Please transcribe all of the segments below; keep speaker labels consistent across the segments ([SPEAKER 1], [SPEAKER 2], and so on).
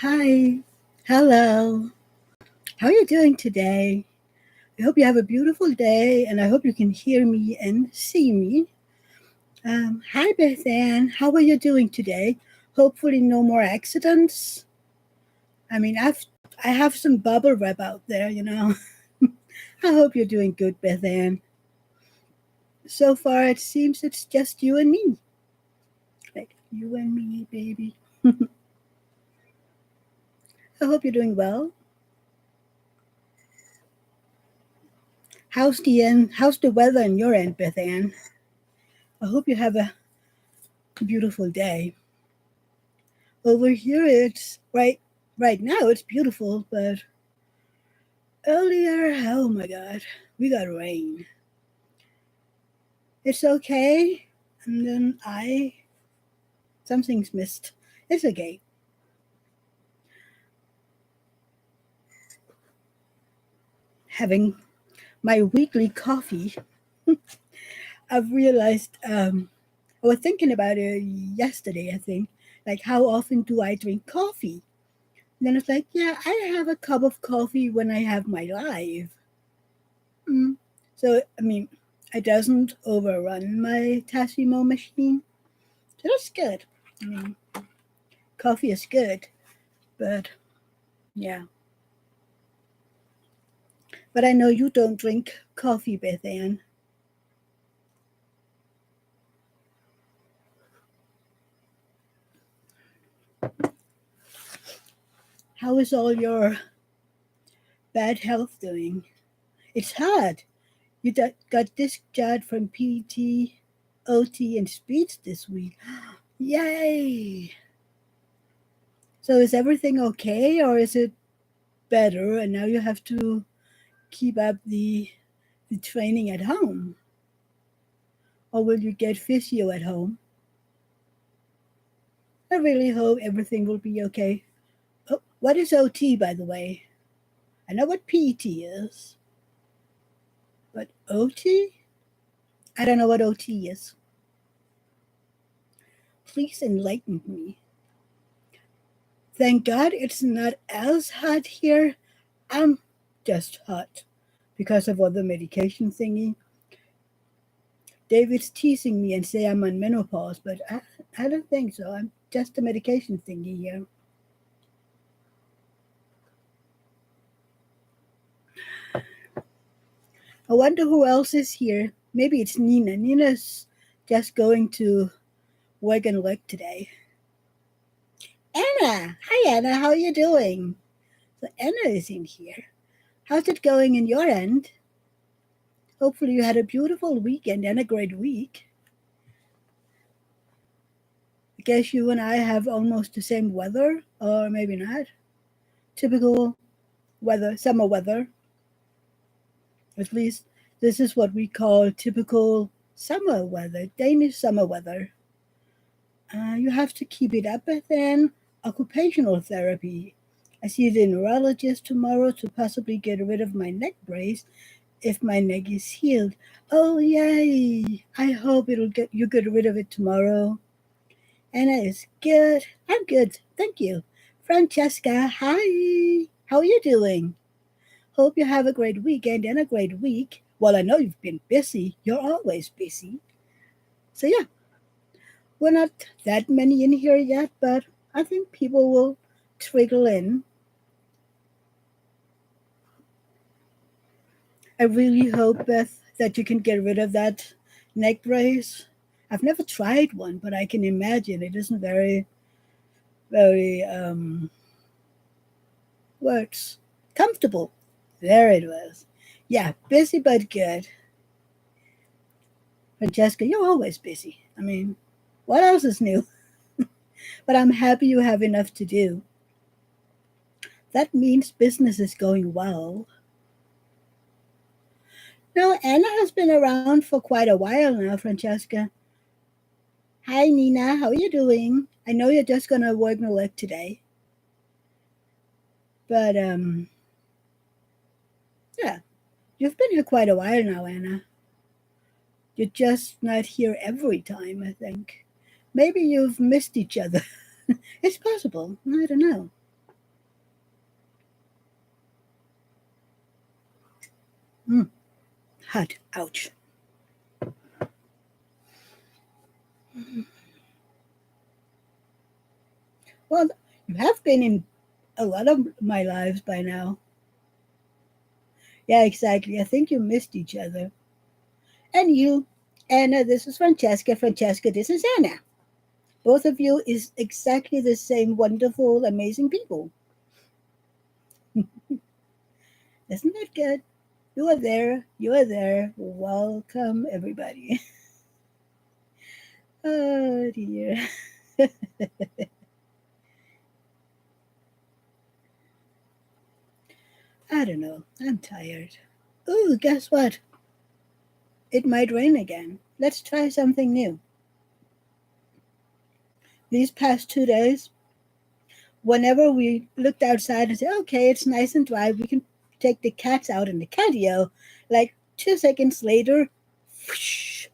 [SPEAKER 1] Hi. Hello. How are you doing today? I hope you have a beautiful day and I hope you can hear me and see me. Hi, Beth Ann. How are you doing today? Hopefully, no more accidents. I mean, I have some bubble wrap out there. I hope you're doing good, Beth Ann. So far, it seems it's just you and me. Like, you and me, baby. I hope you're doing well. How's the weather in your end, Beth Ann? I hope you have a beautiful day. Over here, it's right now. It's beautiful, but earlier, oh my God, we got rain. It's okay, and then I something's missed. It's okay. Having my weekly coffee, I've realized. I was thinking about it yesterday. I think, like, how often do I drink coffee? And then it's like, yeah, I have a cup of coffee when I have my life. Mm. So I mean, it doesn't overrun my Tassimo machine. So that's good. I mean, coffee is good, but yeah. But I know you don't drink coffee, Beth Ann. How is all your bad health doing? It's hard. You got discharged from PT, OT, and speech this week. Yay! So is everything okay, or is it better, and now you have to keep up the training at home? Or will you get physio at home? I really hope everything will be okay. Oh, what is OT, by the way? I know what PT is, but OT? I don't know what OT is. Please enlighten me. Thank God it's not as hot here. I'm just hot because of all the medication thingy. David's teasing me and say I'm on menopause, but I don't think so. I'm just a medication thingy here. I wonder who else is here. Maybe it's Nina. Nina's just going to work and work today. Anna! Hi, Anna. How are you doing? So Anna is in here. How's it going in your end? Hopefully you had a beautiful weekend and a great week. I guess you and I have almost the same weather, or maybe not. Typical weather, summer weather. At least this is what we call typical summer weather, Danish summer weather. You have to keep it up and then occupational therapy. I see the neurologist tomorrow to possibly get rid of my neck brace if my neck is healed. Oh yay! I hope it'll get you get rid of it tomorrow. Anna is good. I'm good. Thank you. Francesca, hi. How are you doing? Hope you have a great weekend and a great week. Well, I know you've been busy. You're always busy. So yeah, we're not that many in here yet, but I think people will trickle in. I really hope, Beth, that you can get rid of that neck brace. I've never tried one, but I can imagine it isn't very works comfortable. There it was. Yeah, busy but good. Francesca, you're always busy. I mean, what else is new? But I'm happy you have enough to do. That means business is going well. No, Anna has been around for quite a while now, Francesca. Hi, Nina. How are you doing? I know you're just going to work my leg today. But, yeah, you've been here quite a while now, Anna. You're just not here every time, I think. Maybe you've missed each other. It's possible. I don't know. Hot. Ouch. Well, you have been in a lot of my lives by now. Yeah, exactly. I think you missed each other. And you, Anna, this is Francesca. Francesca, this is Anna. Both of you is exactly the same wonderful, amazing people. Isn't that good? You are there. You are there. Welcome, everybody. Oh, dear. I don't know. I'm tired. Ooh, guess what? It might rain again. Let's try something new. These past 2 days, whenever we looked outside and said, okay, it's nice and dry, we can take the cats out in the catio. Like 2 seconds later, whoosh,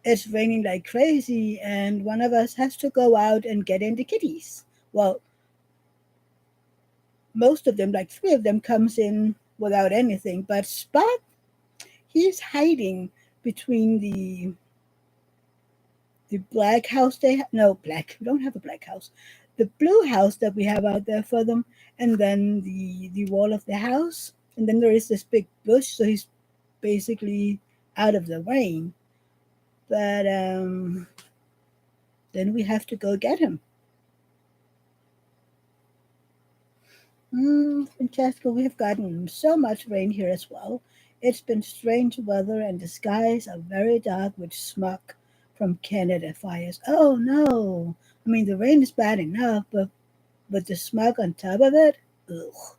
[SPEAKER 1] it's raining like crazy, and one of us has to go out and get in the kitties. Well, most of them, like three of them, comes in without anything. But Spot, he's hiding between the black house no, black, we don't have a black house, the blue house that we have out there for them, and then the wall of the house, and then there is this big bush, so he's basically out of the rain. But then we have to go get him. Francesca, we have gotten so much rain here as well. It's been strange weather, and the skies are very dark with smoke from Canada fires. Oh no! I mean, the rain is bad enough, but with the smoke on top of it, ugh.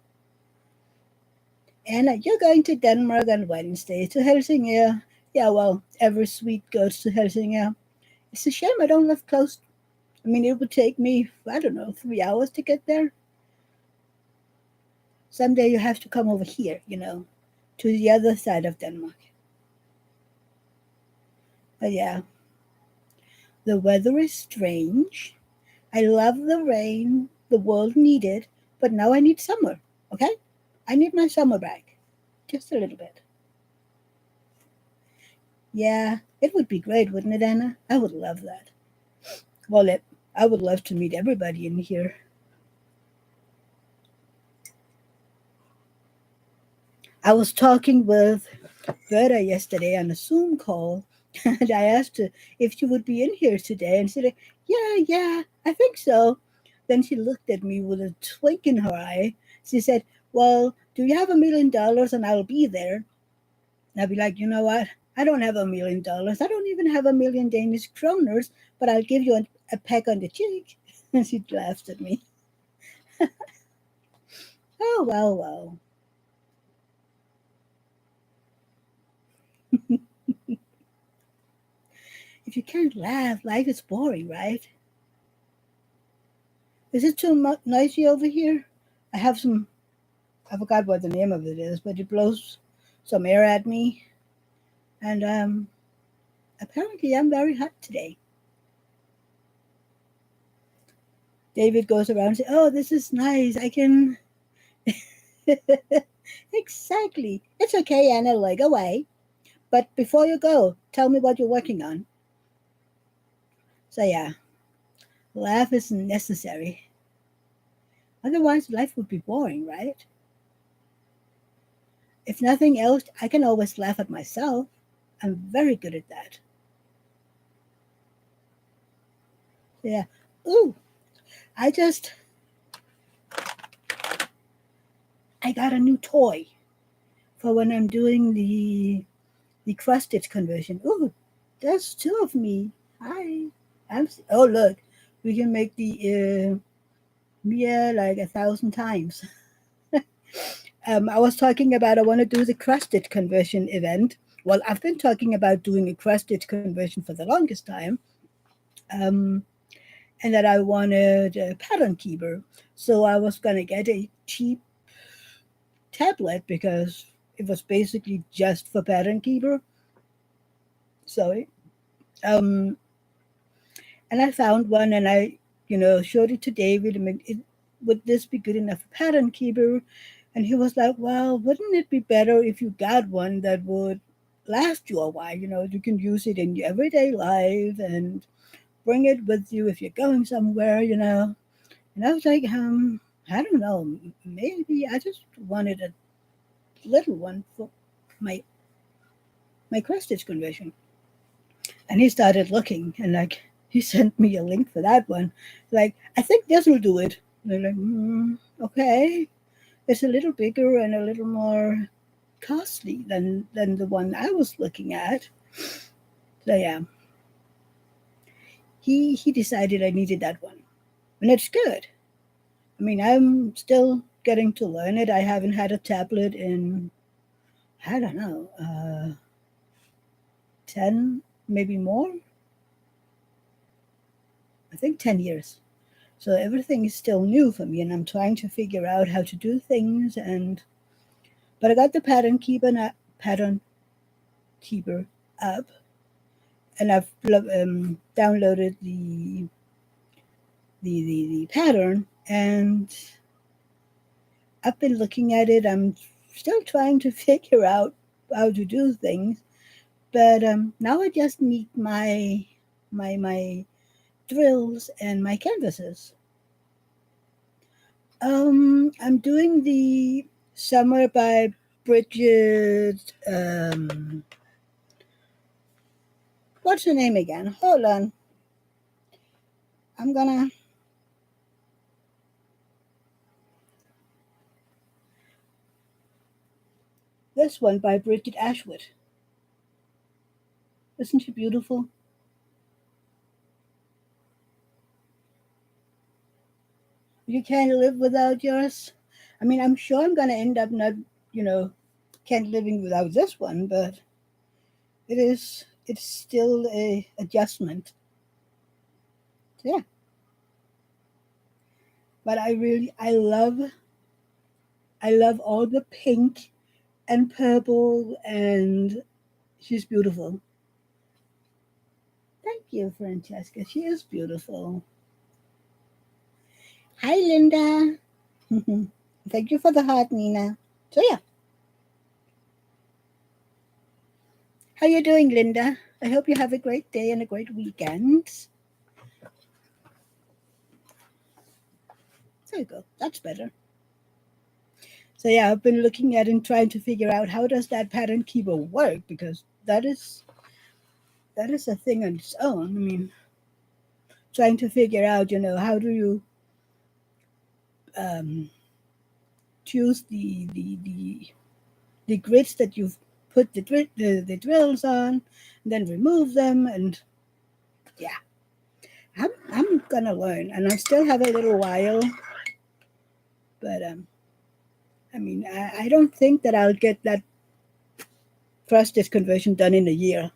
[SPEAKER 1] Anna, you're going to Denmark on Wednesday to Helsingør. Yeah, well, every Swede goes to Helsingør. It's a shame I don't live close. I mean, it would take me, I don't know, 3 hours to get there. Someday you have to come over here, to the other side of Denmark. But yeah, the weather is strange. I love the rain. The world need it. But now I need summer, okay? I need my summer back. Just a little bit. Yeah, it would be great, wouldn't it, Anna? I would love that. Well, I would love to meet everybody in here. I was talking with Vera yesterday on a Zoom call, and I asked her if she would be in here today, and she said, "Yeah, yeah, I think so." Then she looked at me with a twink in her eye. She said, "Well, do you have $1 million and I'll be there?" And I'd be like, "You know what? I don't have $1 million. I don't even have 1 million Danish kroners, but I'll give you a peck on the cheek." And she laughed at me. Oh, well, well. If you can't laugh, life is boring, right? Is it too noisy over here? I have some, I forgot what the name of it is, but it blows some air at me. And apparently I'm very hot today. David goes around and says, "Oh, this is nice. I can." Exactly. It's okay, Anna, leg away. But before you go, tell me what you're working on. So, yeah, laugh is necessary. Otherwise, life would be boring, right? If nothing else, I can always laugh at myself. I'm very good at that. Yeah. Ooh, I just I got a new toy for when I'm doing the cross stitch conversion. Ooh, there's two of me. Hi. Oh look, we can make the Mia like 1,000 times. I was talking about I want to do the cross stitch conversion event. Well, I've been talking about doing a cross stitch conversion for the longest time. Um, and that I wanted a pattern keeper. So I was gonna get a cheap tablet because it was basically just for pattern keeper. Sorry. Um, and I found one, and I, showed it to David. I mean, would this be good enough for pattern keeper? And he was like, well, wouldn't it be better if you got one that would last you a while? You can use it in your everyday life and bring it with you if you're going somewhere. And I was like, I don't know, maybe I just wanted a little one for my my cross-stitch conversion. And he started looking, and like he sent me a link for that one. Like, I think this will do it. And I'm like, okay. It's a little bigger and a little more costly than the one I was looking at. So yeah, he decided I needed that one, and it's good. I mean, I'm still getting to learn it. I haven't had a tablet in, I don't know, 10, maybe more. I think 10 years. So everything is still new for me, and I'm trying to figure out how to do things. But I got the pattern keeper app, and I've downloaded the pattern, and I've been looking at it. I'm still trying to figure out how to do things, but now I just need my drills and my canvases. I'm doing the Summer by Bridget. What's her name again? Hold on. I'm gonna. This one by Bridget Ashwood. Isn't she beautiful? You can't live without yours. I mean, I'm sure I'm gonna end up not, you know, can't living without this one, but it's still a adjustment. Yeah. But I love all the pink and purple, and she's beautiful. Thank you, Francesca. She is beautiful. Hi, Linda. Thank you for the heart, Nina. So yeah, how you doing, Linda? I hope you have a great day and a great weekend. There you go. That's better. So yeah, I've been looking at and trying to figure out how does that pattern keeper work, because that is a thing on its own. I mean, trying to figure out, how do you um, choose the grids that you've put the drills on, and then remove them, and yeah, I'm gonna learn, and I still have a little while, but I mean, I don't think that I'll get that cross-stitch conversion done in a year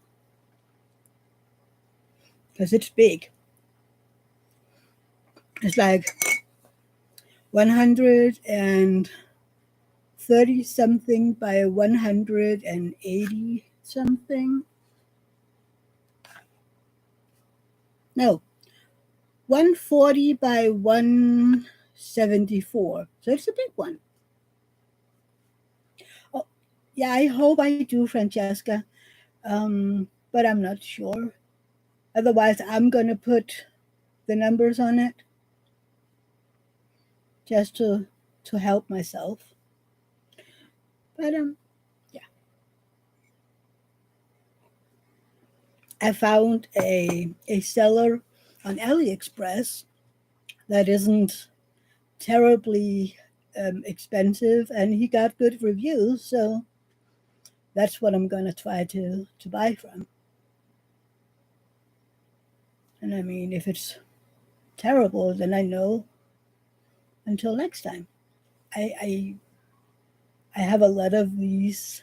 [SPEAKER 1] because it's big. It's like 130 something by 180 something. No, 140 by 174. So it's a big one. Oh, yeah, I hope I do, Francesca. But I'm not sure. Otherwise, I'm going to put the numbers on it just to help myself. But yeah, I found a seller on AliExpress that isn't terribly expensive, and he got good reviews. So that's what I'm going to try to buy from. And I mean, if it's terrible, then I know until next time. I have a lot of these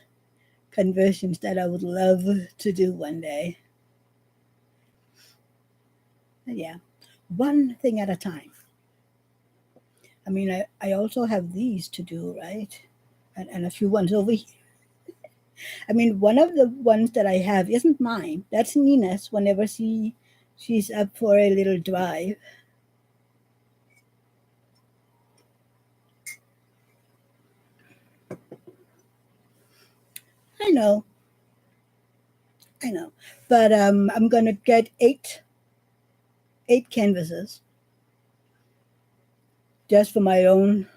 [SPEAKER 1] conversions that I would love to do one day. But yeah, one thing at a time. I mean, I also have these to do, right? And a few ones over here. I mean, one of the ones that I have isn't mine. That's Nina's whenever she's up for a little drive. I know, I know. But I'm gonna get eight canvases just for my own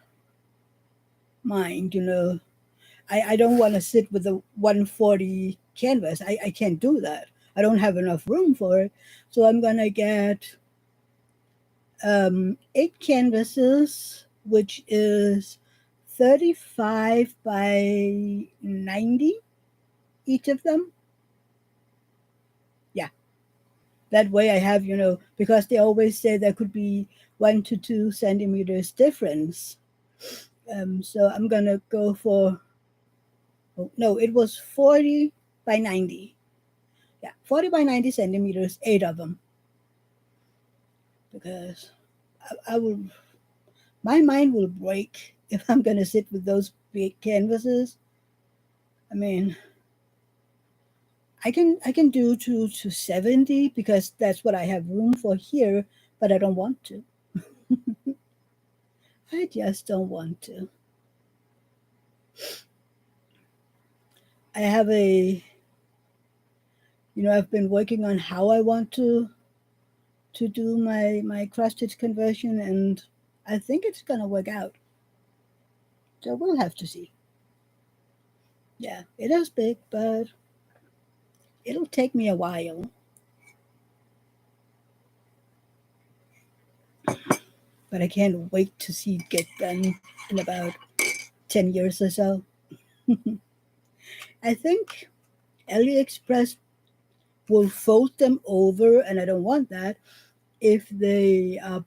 [SPEAKER 1] mind. I don't want to sit with a 140 canvas. I can't do that. I don't have enough room for it. So I'm gonna get eight canvases, which is 35 by 90 each of them. Yeah, that way I have, because they always say there could be 1 to 2 centimeters difference. So I'm gonna go for, oh, no, it was 40 by 90. Yeah, 40 by 90 centimeters, eight of them, because I will, my mind will break if I'm gonna sit with those big canvases. I mean, I can do 2 to 70 because that's what I have room for here, but I don't want to. I just don't want to. I have I've been working on how I want to do my cross stitch conversion, and I think it's gonna work out. So we'll have to see. Yeah, it is big, but it'll take me a while. But I can't wait to see it get done in about 10 years or so. I think AliExpress will fold them over, and I don't want that if they are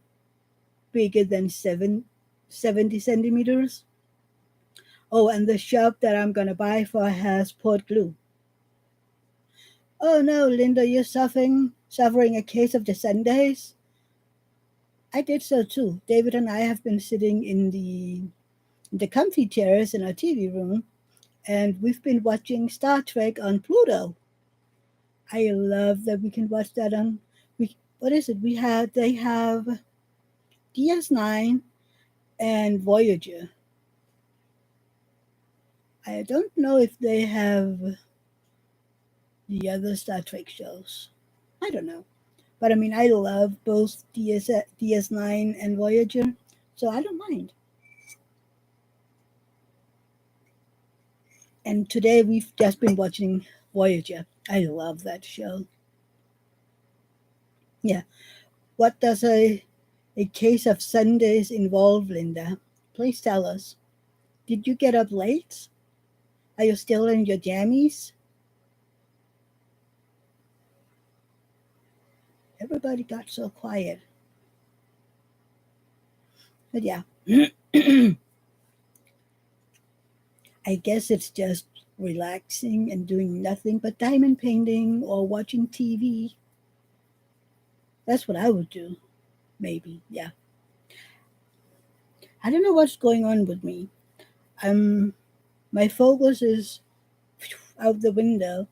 [SPEAKER 1] bigger than 70 centimeters. Oh, and the shop that I'm gonna buy for has port glue. Oh no, Linda, you're suffering a case of the Sundays. I did so too. David and I have been sitting in the comfy chairs in our TV room, and we've been watching Star Trek on Pluto. I love that we can watch that on. What is it? They have DS9 and Voyager. I don't know if they have the other Star Trek shows. I don't know. But I mean, I love both DS9 and Voyager, so I don't mind. And today we've just been watching Voyager. I love that show. Yeah. What does a case of Sundays involve, Linda? Please tell us. Did you get up late? Are you still in your jammies? Everybody got so quiet. But yeah, I guess it's just relaxing and doing nothing but diamond painting or watching TV. That's what I would do, maybe. Yeah. I don't know what's going on with me. I'm My focus is out the window,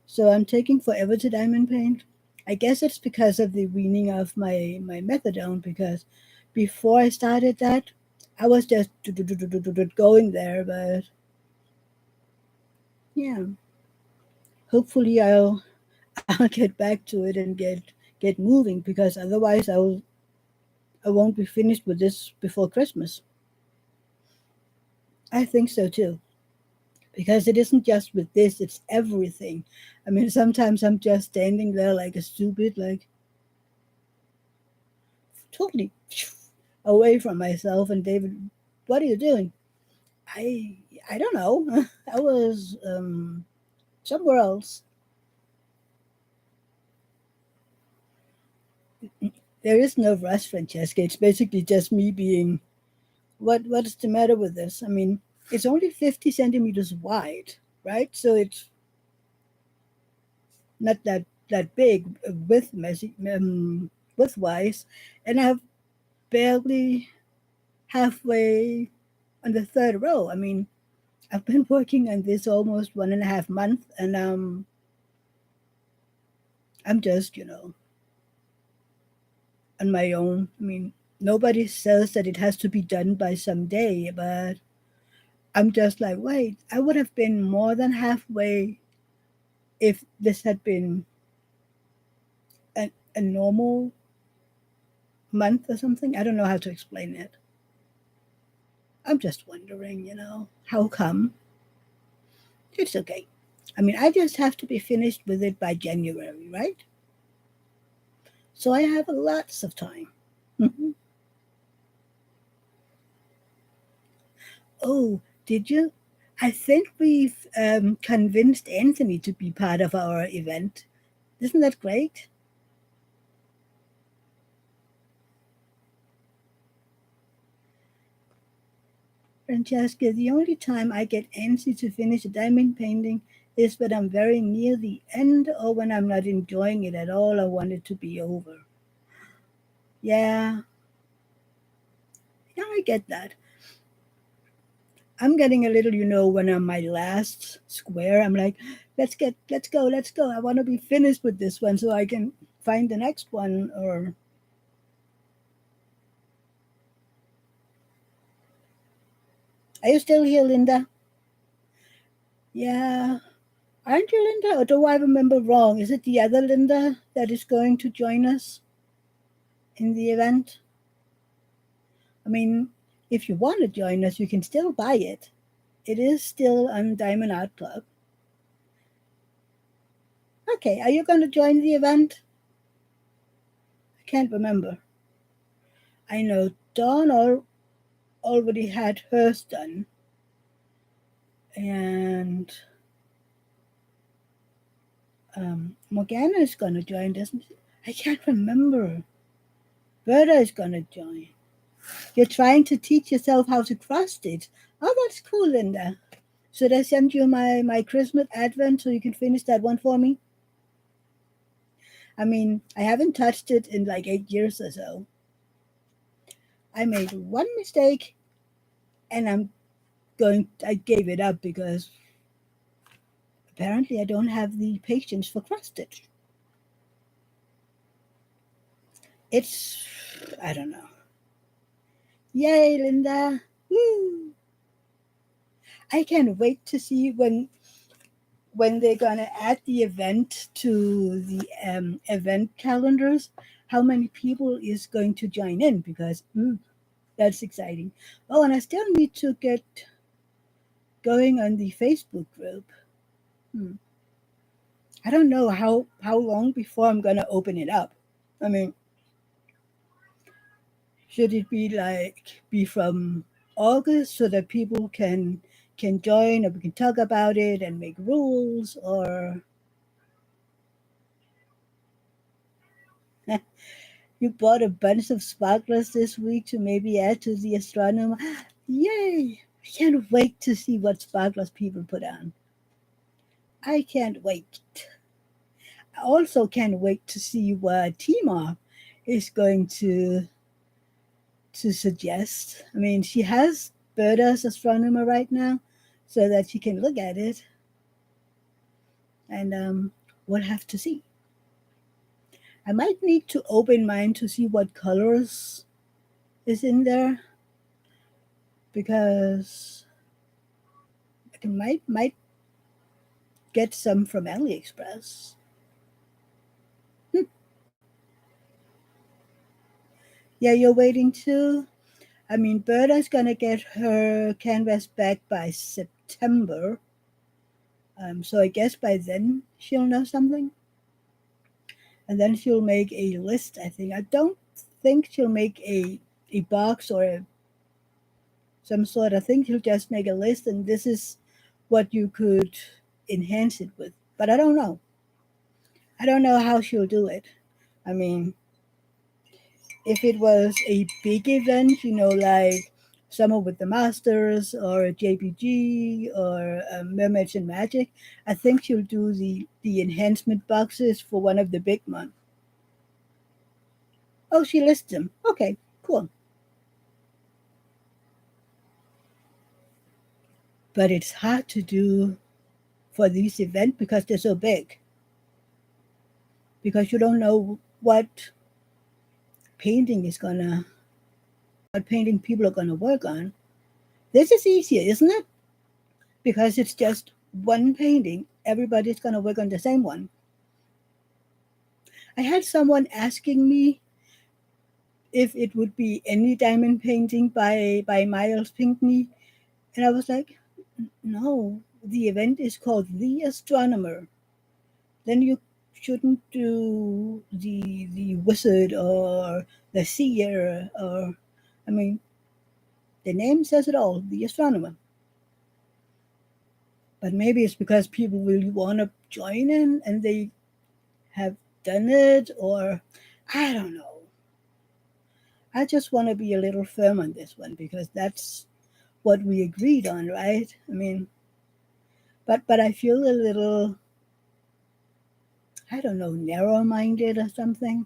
[SPEAKER 1] so I'm taking forever to diamond paint. I guess it's because of the weaning of my methadone, because before I started that, I was just going there, but yeah, hopefully I'll get back to it and get moving, because otherwise I won't be finished with this before Christmas. I think so too, because it isn't just with this, it's everything. I mean, sometimes I'm just standing there like a stupid, like totally away from myself, and David, what are you doing? I I don't know. I was somewhere else. There is no rush, Francesca. It's basically just me being, what's the matter with this? I mean, it's only 50 centimeters wide, right? So it's not that big width wise, and I've barely halfway on the third row. I mean, I've been working on this almost 1.5 months, and I'm just on my own. I mean, nobody says that it has to be done by some day, but I'm just like, wait, I would have been more than halfway if this had been a normal month or something. I don't know how to explain it. I'm just wondering, how come? It's okay. I mean, I just have to be finished with it by January, right? So I have lots of time. Mhm. Oh, did you? I think we've convinced Anthony to be part of our event. Isn't that great? Francesca, the only time I get antsy to finish a diamond painting is when I'm very near the end or when I'm not enjoying it at all. I want it to be over. Yeah, yeah, I get that. I'm getting a little, when I'm my last square, I'm like, let's go. I want to be finished with this one so I can find the next one. Or are you still here, Linda? Yeah. Aren't you Linda? Or do I remember wrong? Is it the other Linda that is going to join us in the event? I mean, if you want to join us, you can still buy it. It is still on Diamond Art Club. Okay, are you going to join the event? I can't remember. I know Dawn already had hers done, and Morgana is going to join, doesn't she? I can't remember. Berta is going to join. You're trying to teach yourself how to cross stitch. Oh, that's cool, Linda. Should I send you my Christmas Advent so you can finish that one for me? I mean, I haven't touched it in like 8 years or so. I made one mistake and I gave it up because apparently I don't have the patience for cross stitch. It's, I don't know. Yay, Linda. Woo. I can't wait to see when they're gonna add the event to the event calendars, how many people is going to join in because that's exciting. Oh, and I still need to get going on the Facebook group. Hmm. I don't know how long before I'm gonna open it up. I mean, should it be from August so that people can join or we can talk about it and make rules or you bought a bunch of sparklers this week to maybe add to the astronomer. Yay! I can't wait to see what sparklers people put on. I can't wait. I also can't wait to see what Tima is going to suggest. I mean, she has Berta's astronomer right now so that she can look at it and we'll have to see. I might need to open mine to see what colors is in there because I might get some from AliExpress. Hmm. Yeah, you're waiting too. I mean, Berta's gonna get her canvas back by September, so I guess by then she'll know something, and then she'll make a list. I think. I don't think she'll make a box or some sort. I think she'll just make a list, and this is what you could enhance it with. But I don't know. I don't know how she'll do it. I mean, if it was a big event, like Summer with the Masters or JPG or Mermaids and Magic, I think she'll do the enhancement boxes for one of the big ones. Oh, she lists them. Okay, cool. But it's hard to do for these events because they're so big. Because you don't know painting is gonna, what painting people are gonna work on. This is easier, isn't it? because it's just one painting. Everybody's going to work on the same one. I had someone asking me if it would be any diamond painting by Miles Pinckney, and I was like, no, the event is called The Astronomer. Then you shouldn't do the wizard or the seer, or I mean, the name says it all, The Astronomer. But maybe it's because people really want to join in and they have done it, or I don't know. I just want to be a little firm on this one because that's what we agreed on, right? I mean, but I feel a little, I don't know, narrow-minded or something.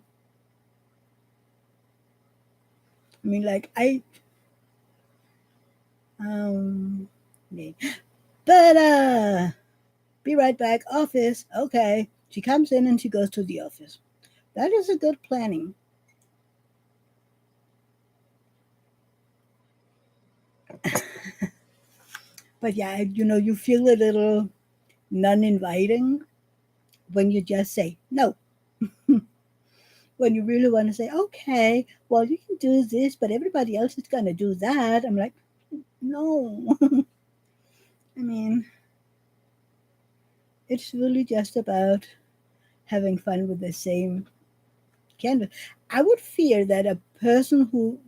[SPEAKER 1] I mean, like um, but be right back, office. Okay, she comes in and she goes to the office. That is a good planning. But yeah, you feel a little non-inviting when you just say no. When you really want to say, okay, well, you can do this, but everybody else is going to do that. I'm like, no. I mean, it's really just about having fun with the same canvas. I would fear that a person who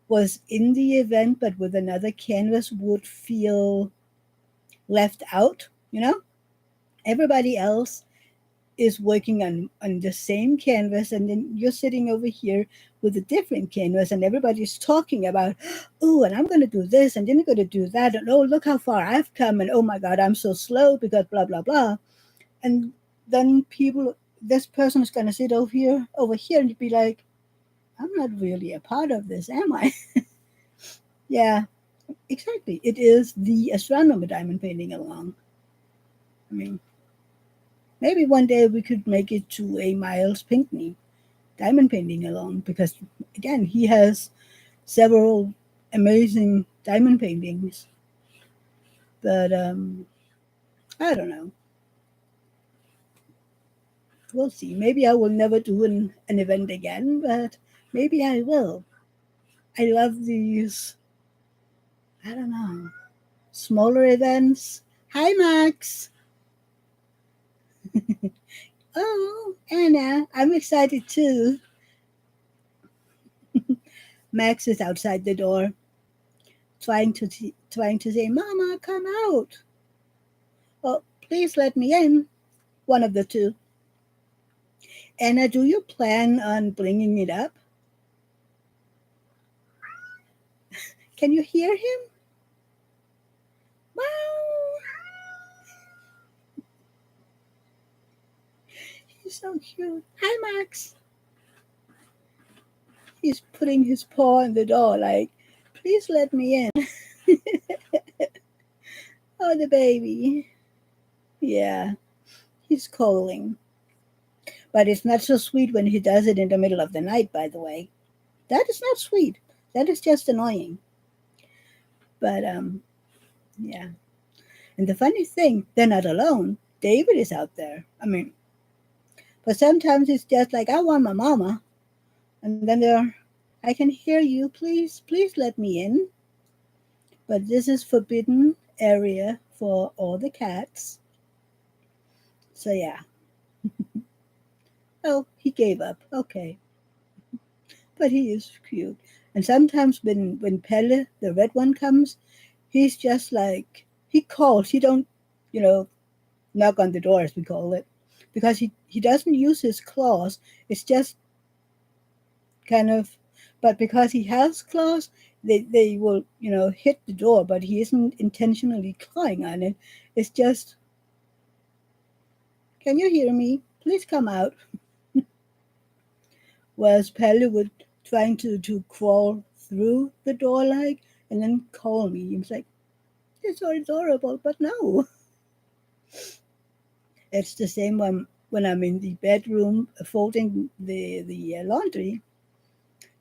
[SPEAKER 1] was in the event but with another canvas would feel left out, Everybody else is working on the same canvas, and then you're sitting over here with a different canvas, and everybody's talking about, oh, and I'm going to do this, and then you're going to do that, and oh, look how far I've come, and oh my God, I'm so slow because blah blah blah. And then this person is going to sit over here and be like, I'm not really a part of this, am I? Yeah, exactly. It is the astronomer diamond painting along. I mean, maybe one day we could make it to a Miles Pinckney diamond painting along, because again, he has several amazing diamond paintings. But I don't know. We'll see. Maybe I will never do an event again, but maybe I will. I love these, I don't know, smaller events. Hi, Max. Oh, Anna, I'm excited too. Max is outside the door, trying to say, "Mama, come out." Oh, please let me in. One of the two. Anna, do you plan on bringing it up? Can you hear him? Wow. He's so cute. Hi, Max. He's putting his paw in the door, like, please let me in. Oh, the baby. Yeah, he's calling. But it's not so sweet when he does it in the middle of the night, by the way. That is not sweet. That is just annoying. But yeah. And the funny thing, they're not alone. David is out there. I mean, but sometimes it's just like, I want my mama. And then I can hear you. Please let me in. But this is forbidden area for all the cats. So yeah. Oh, he gave up. Okay. But he is cute. And sometimes when Pelle, the red one, comes, he's just like, he calls. He don't, you know, knock on the door, as we call it, because he doesn't use his claws. It's just kind of, but because he has claws, they will, hit the door, but he isn't intentionally clawing on it. It's just, can you hear me? Please come out. Whereas Pelle would trying to crawl through the door, like, and then call me. He was like, it's so adorable, but no. It's the same when I'm in the bedroom folding the laundry.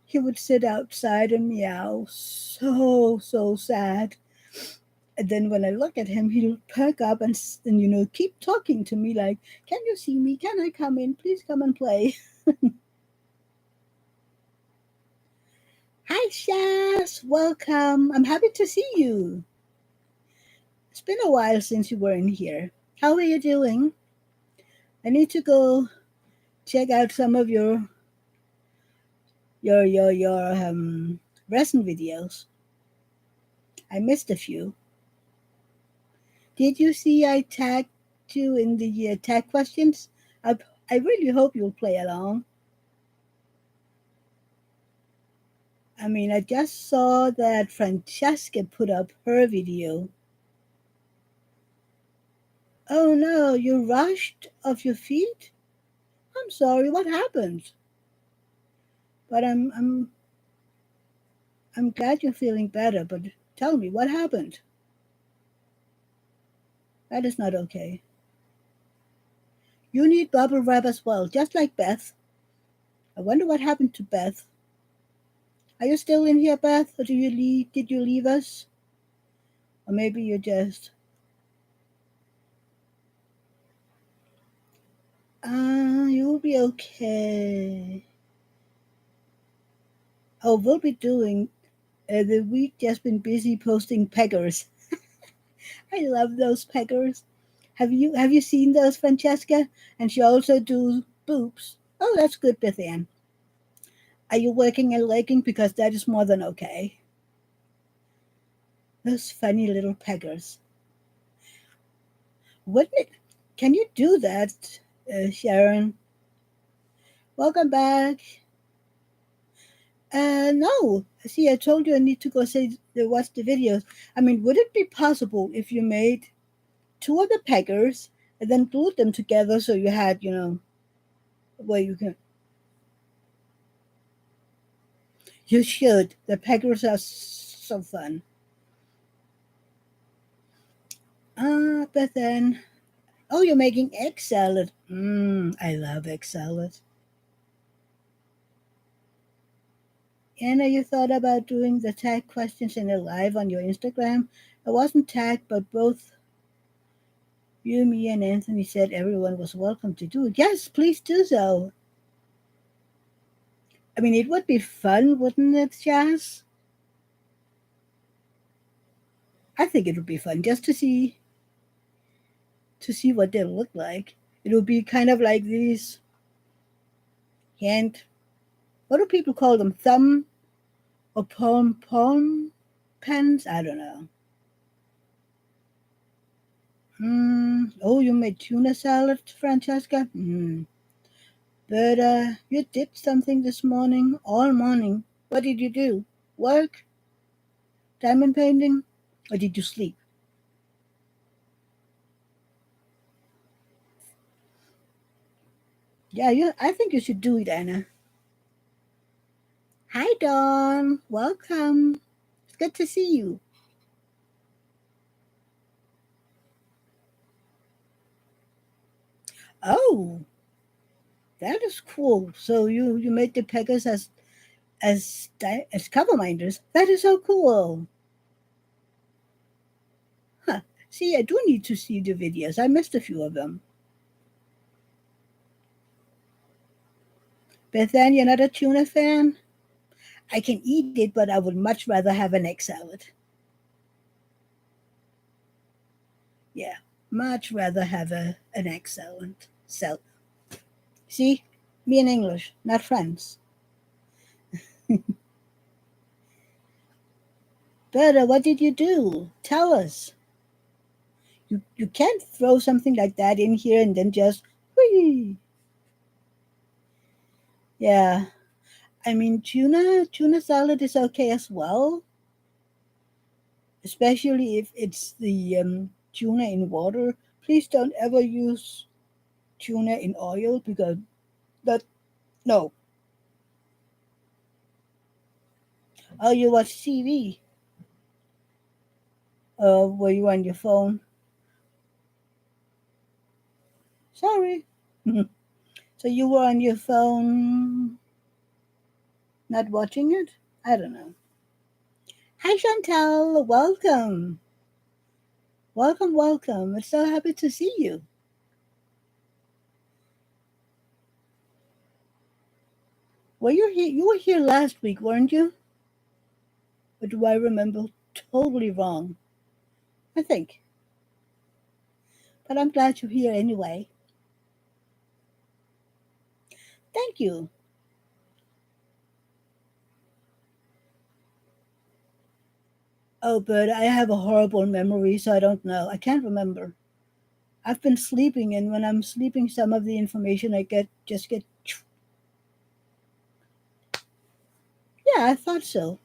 [SPEAKER 1] He would sit outside and meow, so sad. And then when I look at him, he'll perk up and keep talking to me like, "Can you see me? Can I come in? Please come and play." Hi, Shaz. Welcome. I'm happy to see you. It's been a while since you were in here. How are you doing? I need to go check out some of your recent videos. I missed a few. Did you see I tagged you in the tag questions? I really hope you'll play along. I mean, I just saw that Francesca put up her video. Oh no, you rushed off your feet? I'm sorry, what happened? But I'm glad you're feeling better, but tell me what happened. That is not okay. You need bubble wrap as well, just like Beth. I wonder what happened to Beth. Are you still in here, Beth, or did you leave us? Or maybe you just you'll be okay. Oh, we'll be doing the week just been busy posting peggers. I love those peggers. Have you seen those, Francesca? And she also do boobs. Oh, that's good, Beth Ann. Are you working and legging? Because that is more than okay. Those funny little peggers. Wouldn't it? Can you do that, Sharon? Welcome back. No. See, I told you I need to go watch the videos. I mean, would it be possible if you made two of the peggers and then glued them together so you had, where you can. You should. The peggers are so fun. But then, oh, you're making egg salad. I love egg salad. Anna, you thought about doing the tag questions in a live on your Instagram? I wasn't tagged, but both you, me, and Anthony said everyone was welcome to do it. Yes, please do so. I mean, it would be fun, wouldn't it, Jazz? I think it would be fun just to see what they look like. It would be kind of like these hand. What do people call them? Thumb or palm pens? I don't know. Oh, you made tuna salad, Francesca? But you did something this morning, all morning. What did you do? Work? Diamond painting? Or did you sleep? Yeah, I think you should do it, Anna. Hi, Dawn. Welcome. It's good to see you. Oh, that is cool. So you made the peggers as cover minders. That is so cool. Huh. See, I do need to see the videos. I missed a few of them. Bethan, you're not a tuna fan? I can eat it, but I would much rather have an egg salad. Yeah, much rather have an egg salad. See, me in English, not friends. But what did you do? Tell us. You can't throw something like that in here and then just whee. Yeah, I mean tuna salad is okay as well, especially if it's the tuna in water. Please don't ever use tuna in oil because that no. Oh, you watch TV? Were you on your phone? Sorry. So you were on your phone, not watching it? I don't know. Hi, Chantal. Welcome. Welcome, welcome. I'm so happy to see you. Were you here? You were here last week, weren't you? Or do I remember totally wrong? I think. But I'm glad you're here anyway. Thank you. Oh, but I have a horrible memory, so I don't know. I can't remember. I've been sleeping, and when I'm sleeping, some of the information I get just get. Yeah, I thought so.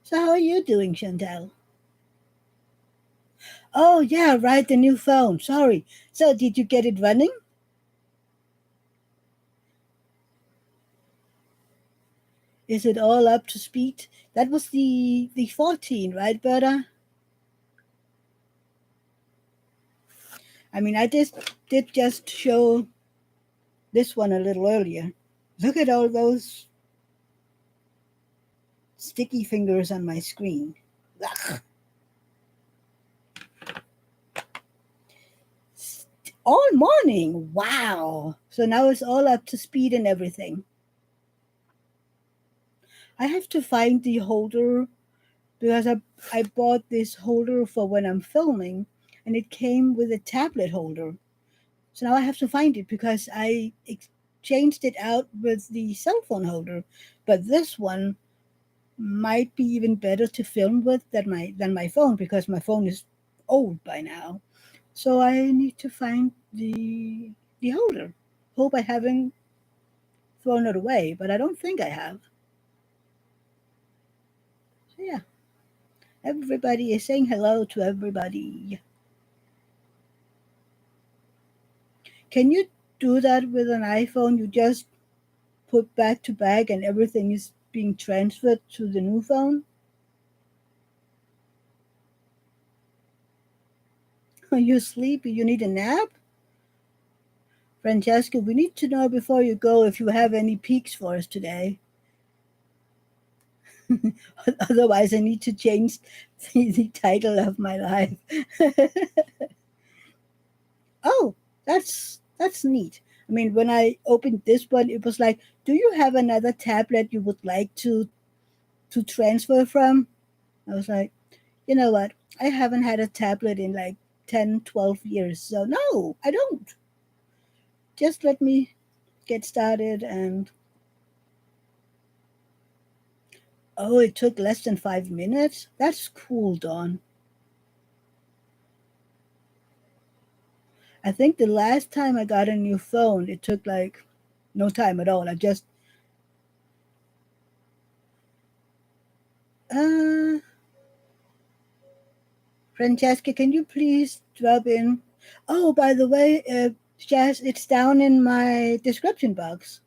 [SPEAKER 1] So how are you doing, Chantal? Oh, yeah, right, the new phone. Sorry. So did you get it running? Is it all up to speed? That was the 14, right, Berta? I mean, I did just show this one a little earlier. Look at all those sticky fingers on my screen. Ugh. All morning. Wow. So now it's all up to speed and everything. I have to find the holder because I bought this holder for when I'm filming and it came with a tablet holder. So now I have to find it because changed it out with the cell phone holder. But this one might be even better to film with than my phone because my phone is old by now. So I need to find the holder. Hope I haven't thrown it away, but I don't think I have. So yeah, everybody is saying hello to everybody. Can you do that with an iPhone? You just put back to back and everything is being transferred to the new phone? You're sleepy, you need a nap? Francesca, we need to know before you go if you have any peaks for us today. Otherwise, I need to change the title of my life. Oh, that's neat. I mean, when I opened this one, it was like, "Do you have another tablet you would like to transfer from?" I was like, "You know what? I haven't had a tablet in like 10, 12 years, so no, I don't. Just let me get started." And oh, it took less than 5 minutes. That's cool, Dawn. I think the last time I got a new phone, it took like no time at all. I just uh Francesca, can you please drop in? Oh, by the way, Jazz, it's down in my description box.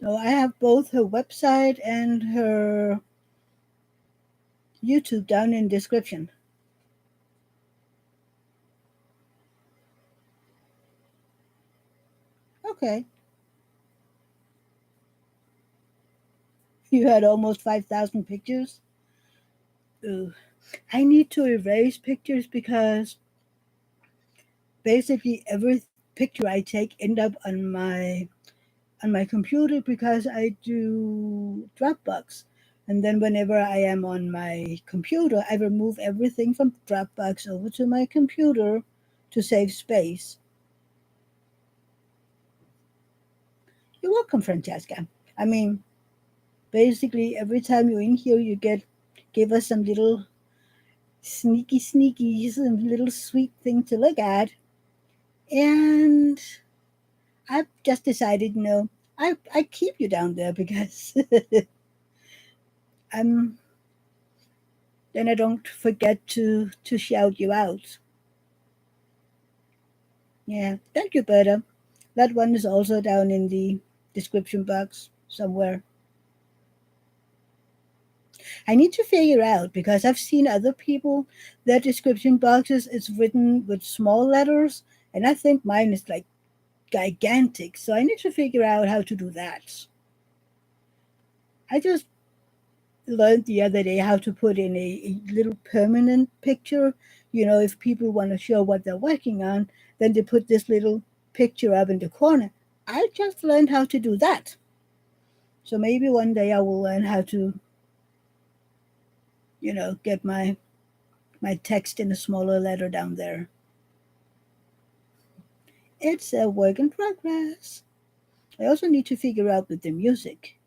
[SPEAKER 1] So I have both her website and her YouTube down in description. Okay. You had almost 5,000 pictures. Ooh. I need to erase pictures because basically every picture I take end up on my computer because I do Dropbox. And then whenever I am on my computer, I remove everything from Dropbox over to my computer to save space. You're welcome, Francesca. I mean, basically every time you're in here, you give us some little sneaky, some little sweet thing to look at. And I've just decided, I keep you down there because I'm then I don't forget to shout you out. Yeah, thank you, Berta. That one is also down in the description box somewhere. I need to figure out because I've seen other people their description boxes is written with small letters, and I think mine is like gigantic. So I need to figure out how to do that. I just learned the other day how to put in a little permanent picture. If people want to show what they're working on, then they put this little picture up in the corner. I just learned how to do that. So maybe one day I will learn how to, get my text in a smaller letter down there. It's a work in progress. I also need to figure out with the music.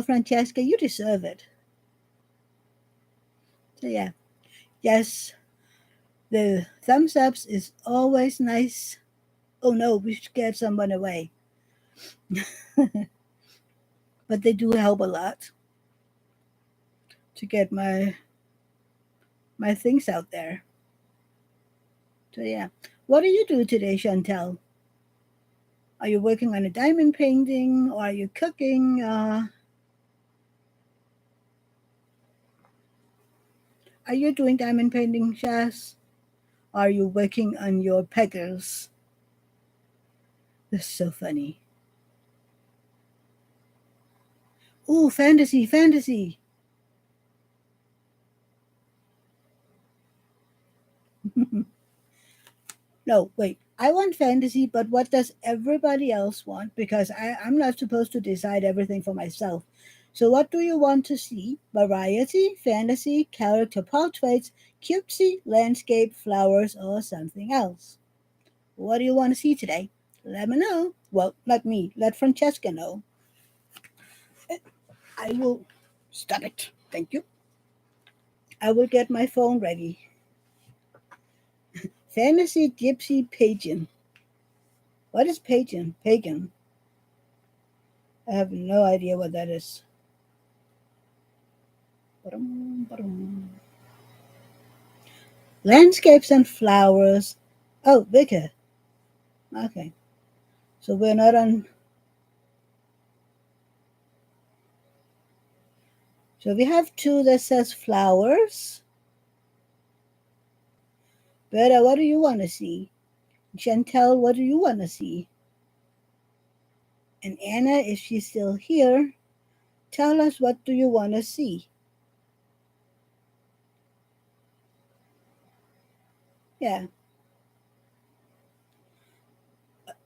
[SPEAKER 1] Francesca, you deserve it. So yeah, yes, the thumbs ups is always nice. Oh no, we scared someone away. But they do help a lot to get my things out there. So yeah. What do you do today, Chantel? Are you working on a diamond painting or are you cooking? Are you doing diamond painting, Shaz? Are you working on your peggers? This is so funny. Ooh, fantasy, fantasy. No, wait. I want fantasy, but what does everybody else want? Because I'm not supposed to decide everything for myself. So, what do you want to see? Variety, fantasy, character portraits, cutesy, landscape, flowers, or something else? What do you want to see today? Let me know. Well, not me. Let Francesca know. I will stop it. Thank you. I will get my phone ready. Fantasy Gypsy Pagan. What is pagan? Pagan. I have no idea what that is. Landscapes and flowers. Oh, Vicar. Okay. So we're not on. So we have two that says flowers. Berta, what do you want to see? Chantel, what do you want to see? And Anna, if she's still here, tell us what do you want to see? Yeah.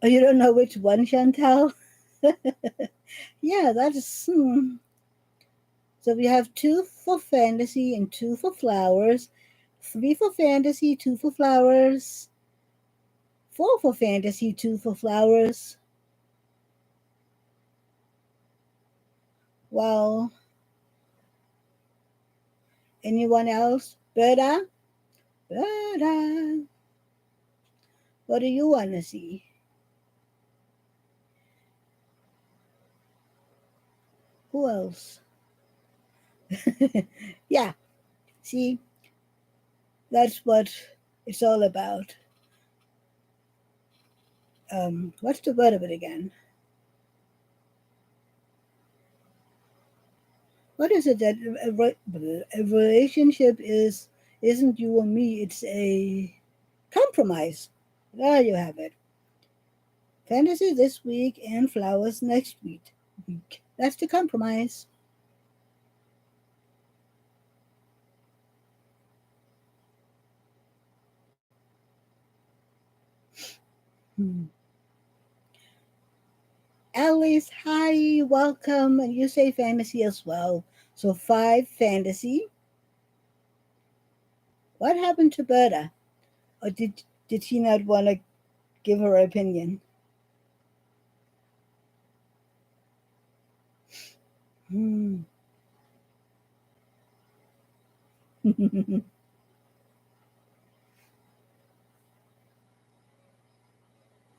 [SPEAKER 1] Oh, you don't know which one, Chantel? Yeah, that's. So we have two for fantasy and two for flowers, three for fantasy, two for flowers, four for fantasy, two for flowers. Well, anyone else? Berta? Berta, what do you want to see? Who else? Yeah, see, that's what it's all about. What's the word of it again? What is it that a relationship isn't you or me, it's a compromise. There you have it. Fantasy this week and flowers next week. That's the compromise. Hmm. Alice, hi, welcome. And you say fantasy as well. So five fantasy. What happened to Berta? Or did she not want to give her opinion? Hmm.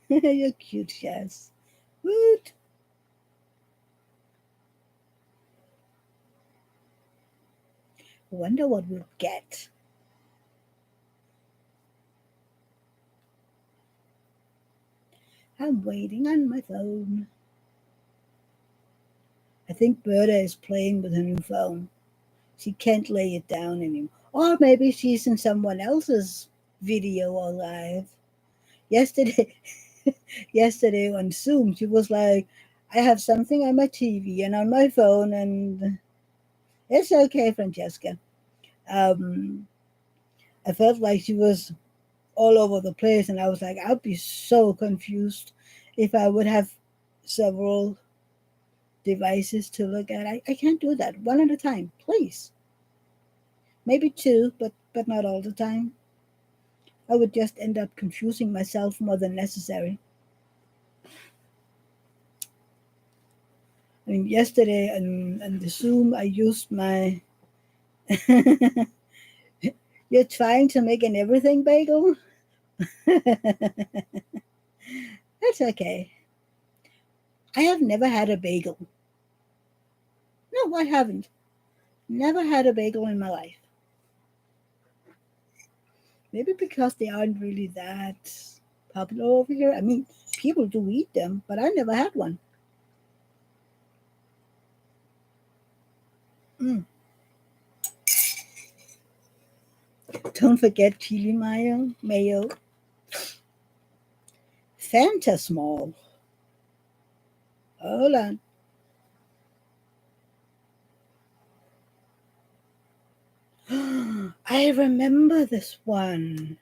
[SPEAKER 1] You're cute, yes. Woot. Wonder what we'll get. I'm waiting on my phone. I think Berta is playing with her new phone. She can't lay it down anymore. Or maybe she's in someone else's video or live. Yesterday, yesterday on Zoom, she was like, I have something on my TV and on my phone, and it's okay, Francesca. Um, I felt like she was all over the place, and I was like, I'd be so confused if I would have several devices to look at. I can't do that one at a time, please. Maybe two, but not all the time. I would just end up confusing myself more than necessary. I mean, yesterday on the Zoom, I used my. You're trying to make an everything bagel? That's okay. I have never had a bagel. No, I haven't. Never had a bagel in my life. Maybe because they aren't really that popular over here. I mean, people do eat them, but I never had one. Mm. Don't forget chili mayo. Mayo. Fanta small. Hold on. I remember this one.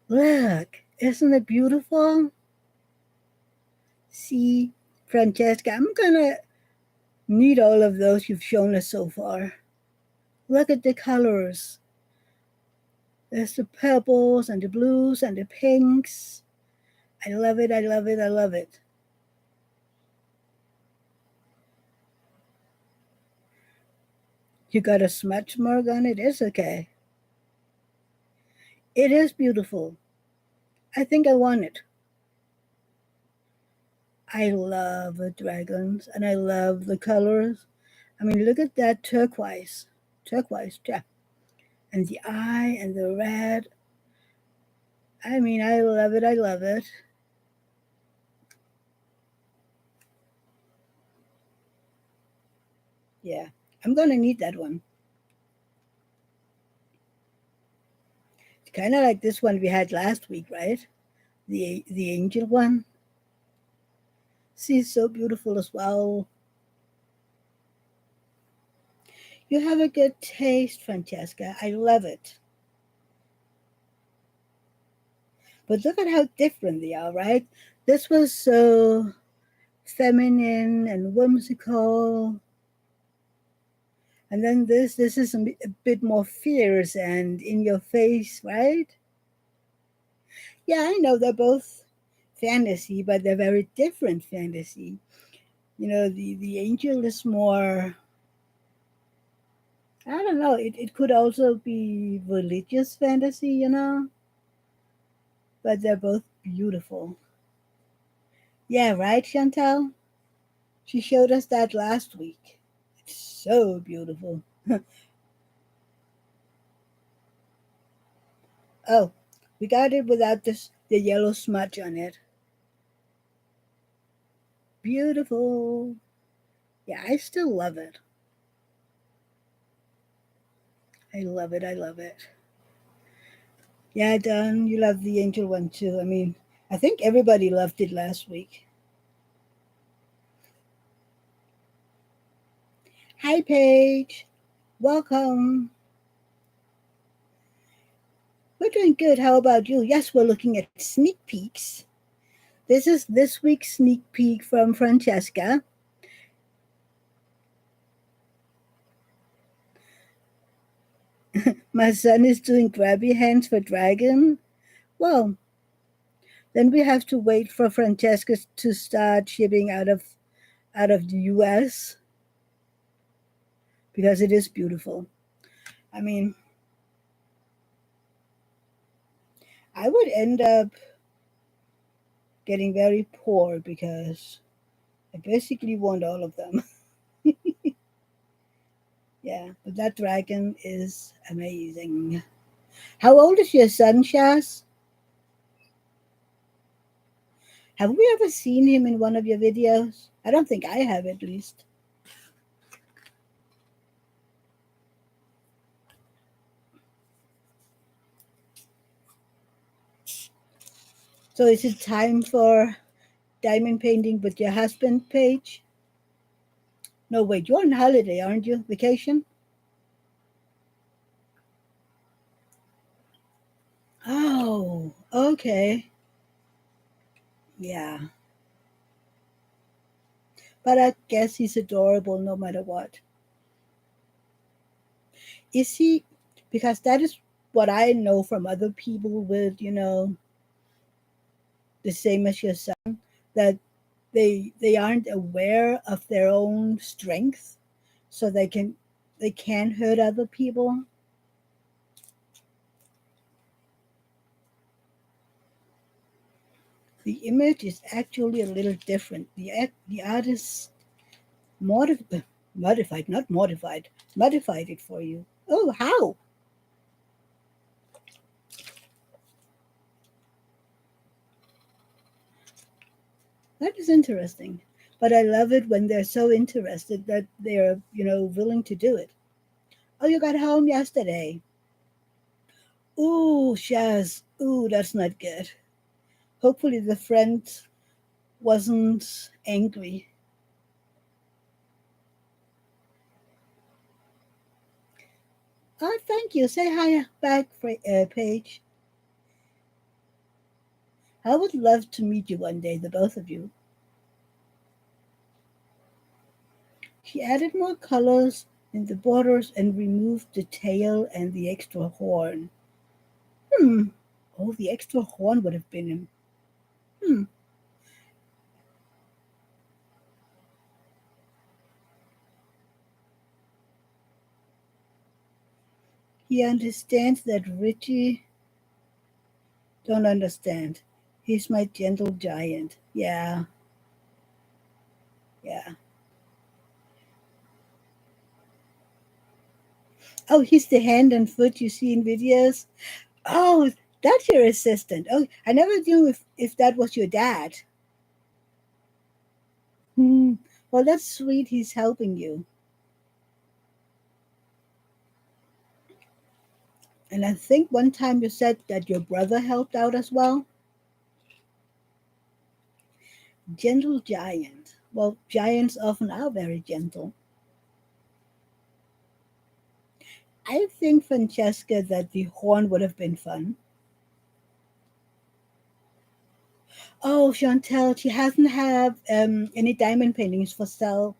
[SPEAKER 1] Look, isn't it beautiful? See, Francesca, I'm gonna need all of those you've shown us so far. Look at the colors. There's the purples and the blues and the pinks. I love it, I love it, I love it. You got a smudge mark on it? It's okay. It is beautiful. I think I want it. I love the dragons and I love the colors. I mean, look at that turquoise. Turquoise, yeah. And the eye and the red. I mean, I love it. I love it. Yeah, I'm going to need that one. It's kind of like this one we had last week, right? The angel one. She's so beautiful as well. You have a good taste, Francesca. I love it. But look at how different they are, right? This was so feminine and whimsical. And then this is a bit more fierce and in your face, right? Yeah, I know they're both fantasy, but they're very different fantasy. You know, the angel is more, I don't know, it could also be religious fantasy, but they're both beautiful. Yeah, right, Chantal? She showed us that last week. It's so beautiful. Oh, we got it without the yellow smudge on it. Beautiful. Yeah, I still love it. I love it. I love it. Yeah, Don, you love the angel one too. I mean, I think everybody loved it last week. Hi, Paige. Welcome. We're doing good. How about you? Yes, we're looking at sneak peeks. This is this week's sneak peek from Francesca. My son is doing grabby hands for dragon. Well, then we have to wait for Francesca to start shipping out of the US because it is beautiful. I mean, I would end up getting very poor because I basically want all of them. Yeah, but that dragon is amazing. How old is your son, Shaz? Have we ever seen him in one of your videos? I don't think I have, at least. So is it time for diamond painting with your husband, Paige? No, wait, you're on holiday, aren't you? Vacation? Oh, okay. Yeah. But I guess he's adorable no matter what. Is he? Because that is what I know from other people with, the same as your son, that they aren't aware of their own strength, so they can hurt other people. The image is actually a little different. The artist modified, not modified, modified it for you. Oh, how? That is interesting. But I love it when they're so interested that they're, willing to do it. Oh, you got home yesterday. Ooh, Shaz. Ooh, that's not good. Hopefully the friend wasn't angry. Oh, thank you. Say hi back, Paige. I would love to meet you one day, the both of you. She added more colors in the borders and removed the tail and the extra horn. Hmm. Oh, the extra horn would have been in. Hmm. He understands that Richie don't understand. He's my gentle giant. Yeah, yeah. Oh, he's the hand and foot you see in videos. Oh, that's your assistant. Oh, I never knew if that was your dad. Hmm. Well, that's sweet. He's helping you. And I think one time you said that your brother helped out as well. Gentle giant. Well, giants often are very gentle. I think, Francesca, that the horn would have been fun. Oh, Chantel, she hasn't have any diamond paintings for sale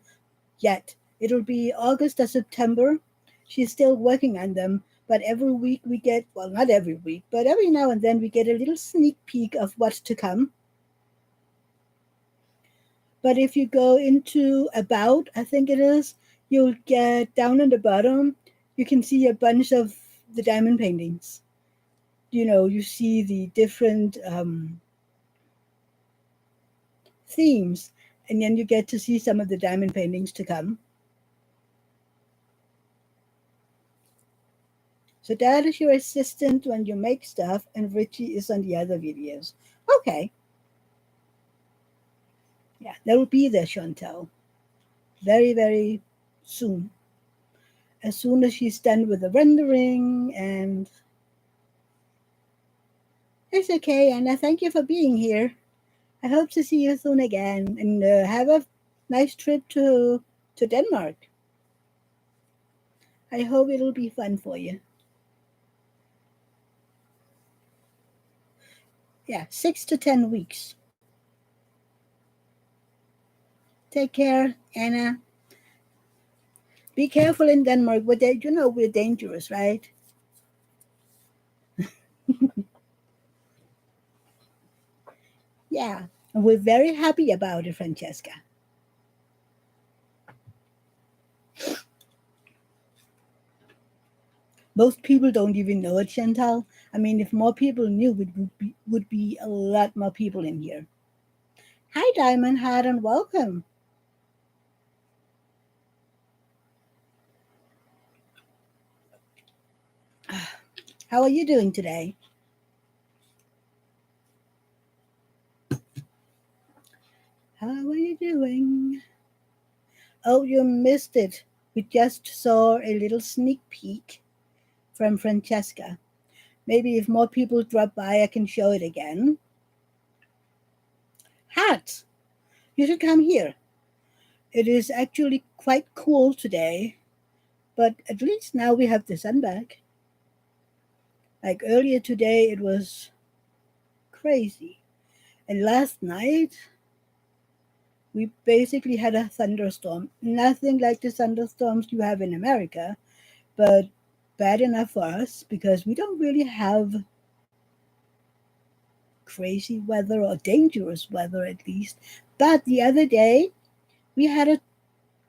[SPEAKER 1] yet. It'll be August or September. She's still working on them, but every week we get, well, not every week, but every now and then we get a little sneak peek of what's to come. But if you go into About, I think it is, you'll get down in the bottom, you can see a bunch of the diamond paintings. You see the different themes, and then you get to see some of the diamond paintings to come. So that is your assistant when you make stuff, and Richie is on the other videos. Okay, yeah, that will be there, Chantel, very, very soon. As soon as she's done with the rendering, and it's okay, Anna. Thank you for being here. I hope to see you soon again, and have a nice trip to Denmark. I hope it'll be fun for you. Yeah, 6 to 10 weeks. Take care, Anna. Be careful in Denmark. We're dangerous, right? Yeah, and we're very happy about it, Francesca. Most people don't even know it, Chantal. I mean, if more people knew, it would be a lot more people in here. Hi, Diamond Heart, and welcome. How are you doing today? How are you doing? Oh, you missed it. We just saw a little sneak peek from Francesca. Maybe if more people drop by, I can show it again. hot. You should come here. It is actually quite cool today, but at least now we have the sun back. Like earlier today, it was crazy. And last night, we basically had a thunderstorm. Nothing like the thunderstorms you have in America, but bad enough for us because we don't really have crazy weather or dangerous weather at least. But the other day, we had a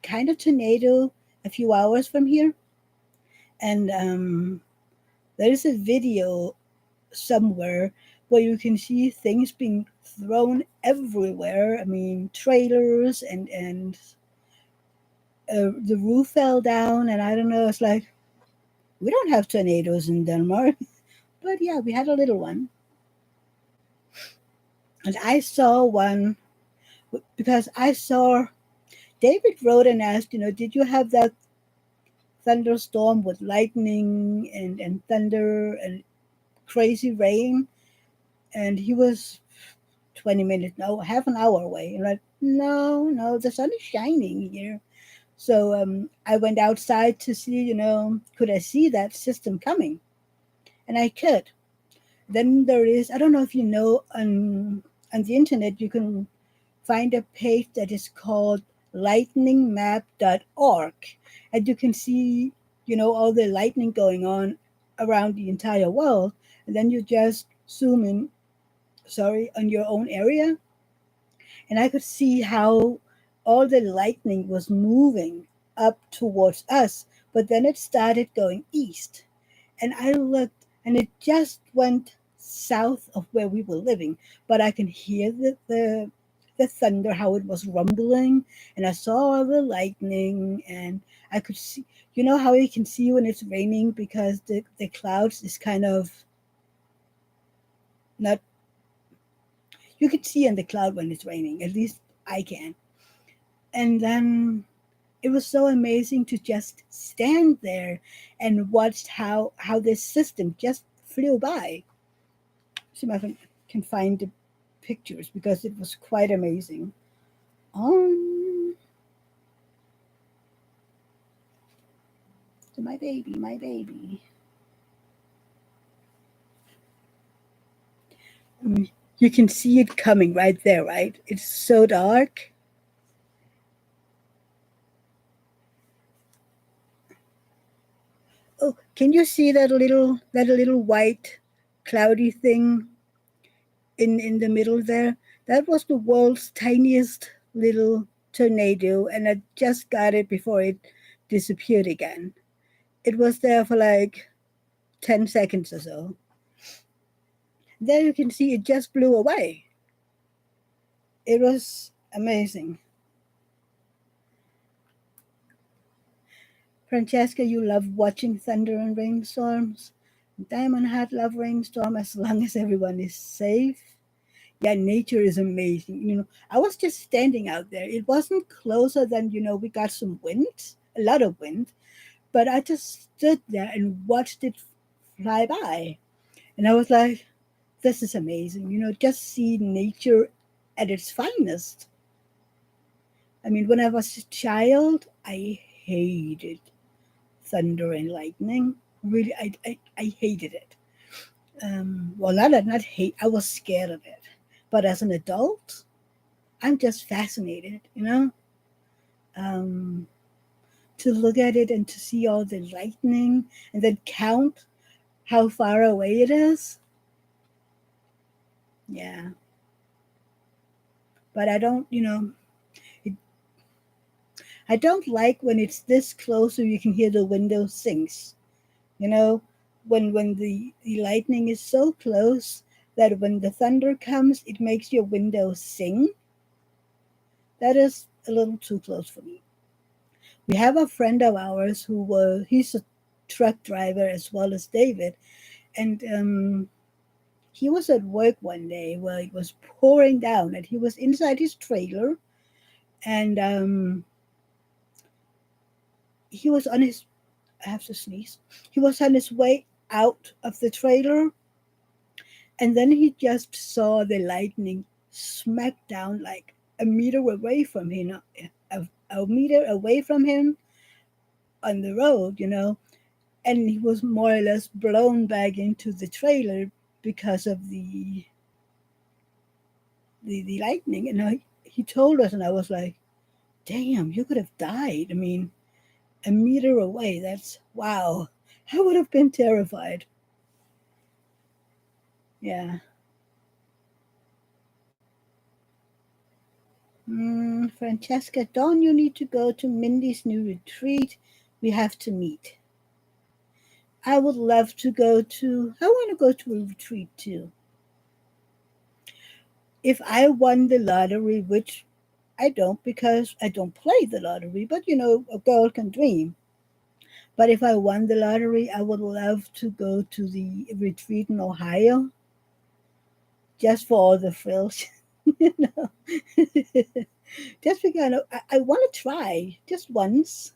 [SPEAKER 1] kind of tornado a few hours from here, and there is a video somewhere where you can see things being thrown everywhere. I mean, trailers and the roof fell down, and I don't know. It's like we don't have tornadoes in Denmark, but yeah, we had a little one, and I saw one because I saw David wrote and asked, did you have that thunderstorm with lightning and thunder and crazy rain? And he was 20 minutes, no, half an hour away. And like, no, the sun is shining here. So I went outside to see, could I see that system coming? And I could. Then there is, I don't know if you know, on the internet, you can find a page that is called lightningmap.org. And you can see, all the lightning going on around the entire world. And then you just zoom in, on your own area. And I could see how all the lightning was moving up towards us. But then it started going east. And I looked, and it just went south of where we were living. But I can hear the thunder, how it was rumbling, and I saw the lightning, and I could see, how you can see when it's raining because the clouds is kind of not, you can see in the cloud when it's raining, at least I can. And then it was so amazing to just stand there and watch how this system just flew by. See if I can find the pictures because it was quite amazing. So my baby. You can see it coming right there, right? It's so dark. Oh, can you see that little white cloudy thing in the middle there? That was the world's tiniest little tornado, and I just got it before it disappeared again. It was there for like 10 seconds or so. There you can see it just blew away. It was amazing. Francesca, you love watching thunder and rainstorms. Diamond Hat love rainstorm as long as everyone is safe. Yeah, nature is amazing. I was just standing out there. It wasn't closer than, we got some wind, a lot of wind, but I just stood there and watched it fly by. And I was like, this is amazing. Just see nature at its finest. I mean, when I was a child, I hated thunder and lightning. Really, I hated it. Well, not hate. I was scared of it. But as an adult, I'm just fascinated. Um, to look at it and to see all the lightning and then count how far away it is. Yeah. But I don't, it, I don't like when it's this close so you can hear the window sings. You know, when the lightning is so close that when the thunder comes, it makes your window sing. That is a little too close for me. We have a friend of ours he's a truck driver as well as David, and he was at work one day where it was pouring down, and he was inside his trailer, and he was on his I have to sneeze. He was on his way out of the trailer, and then he just saw the lightning smack down like a meter away from him, a meter away from him on the road, and he was more or less blown back into the trailer because of the lightning. And he told us, and I was like, damn, you could have died. I mean, a meter away, that's wow. I would have been terrified. Yeah. Francesca, Dawn, you need to go to Mindy's new retreat. We have to meet. I would love to go to, I want to go to a retreat too. If I won the lottery, which I don't because I don't play the lottery, but a girl can dream. But if I won the lottery, I would love to go to the retreat in Ohio just for all the thrills. you know, just because I want to try just once.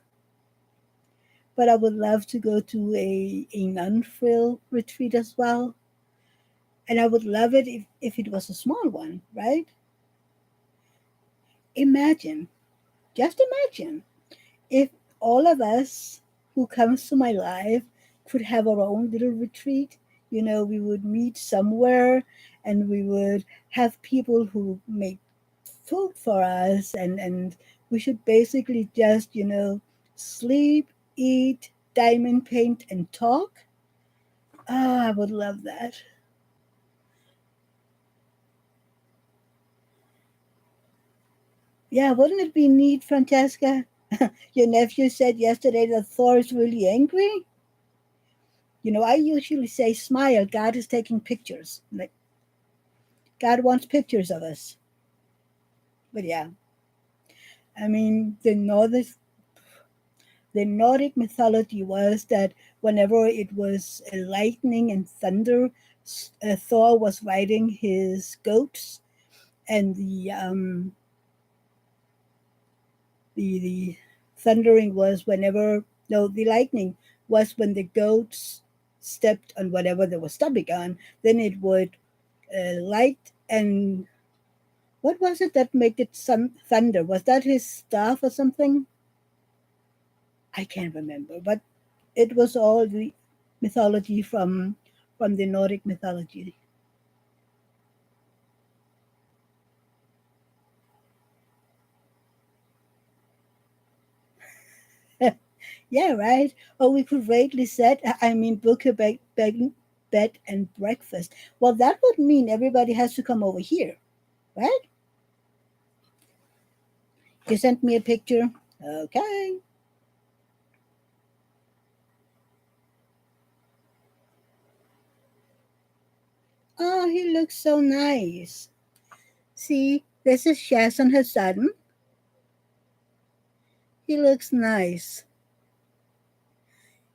[SPEAKER 1] But I would love to go to a non-frill retreat as well. And I would love it if it was a small one, right? Imagine, just imagine, if all of us who comes to my life could have our own little retreat. We would meet somewhere and we would have people who make food for us, and we should basically just, sleep, eat, diamond paint, and talk. Ah, I would love that. Yeah, wouldn't it be neat, Francesca? Your nephew said yesterday that Thor is really angry. I usually say, smile, God is taking pictures. Like, God wants pictures of us. But yeah, I mean, the Nordic mythology was that whenever it was lightning and thunder, Thor was riding his goats, and the thundering was whenever, no, the lightning was when the goats stepped on whatever they were stepping on. Then it would light, and what was it that made it thunder? Was that his staff or something? I can't remember, but it was all the mythology from the Nordic mythology. Yeah, right. Or we could vaguely set, I mean, book a bed and breakfast. Well, that would mean everybody has to come over here, right? You sent me a picture. Okay. Oh, he looks so nice. See, this is Shaz and her son. He looks nice.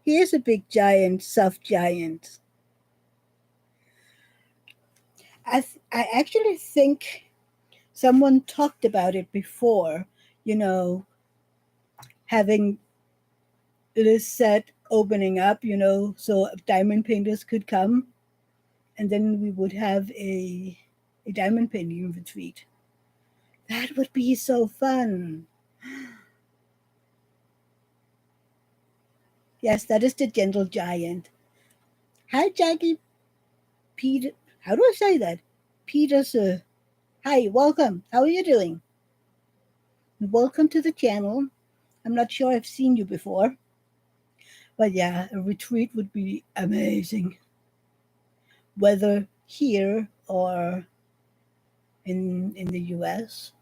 [SPEAKER 1] He is a big giant, soft giant. I actually think someone talked about it before, you know, having this set opening up, so diamond painters could come, and then we would have a diamond painting retreat. That would be so fun. Yes, that is the gentle giant. Hi, Jackie Peter. How do I say that? Peters. Hi, welcome. How are you doing? Welcome to the channel. I'm not sure I've seen you before, but yeah, a retreat would be amazing. Whether here or in the US.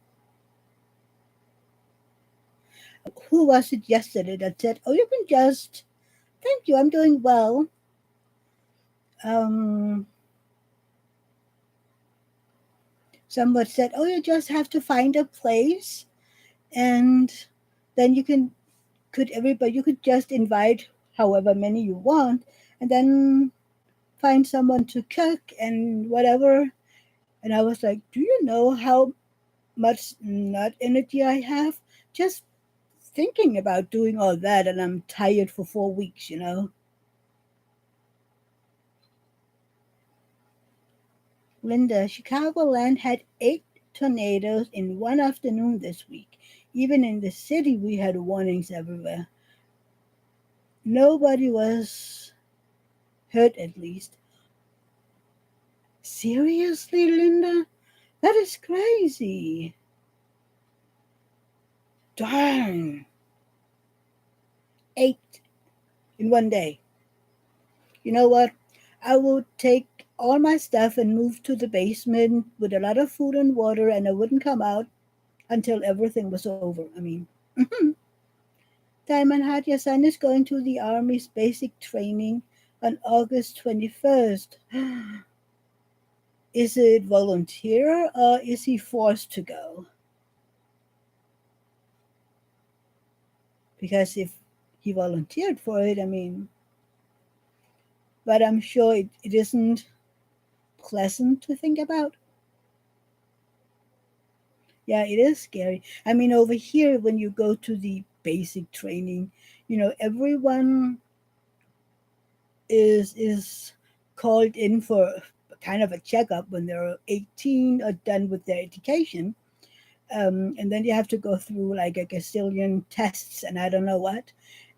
[SPEAKER 1] Who was it yesterday that said, "Oh, you can just thank you, I'm doing well." Um, Someone said, "Oh, you just have to find a place, and then you could just invite however many you want, and then find someone to cook and whatever." And I was like, "Do you know how much not energy I have just thinking about doing all that?" And I'm tired for 4 weeks. Linda, Chicagoland had tornadoes in one afternoon this week. Even in the city, we had warnings everywhere. Nobody was hurt, at least. Seriously, Linda? That is crazy. Darn. 8 in one day. You know what? I would take all my stuff and move to the basement with a lot of food and water, and I wouldn't come out until everything was over. I mean, Diamond Hat, your son is going to the Army's basic training on August 21st. Is it volunteer or is he forced to go? Because if he volunteered for it, I mean, but I'm sure it isn't pleasant to think about. Yeah, it is scary. I mean, over here, when you go to the basic training, everyone is called in for kind of a checkup when they're 18 or done with their education. And then you have to go through like a gazillion tests and I don't know what.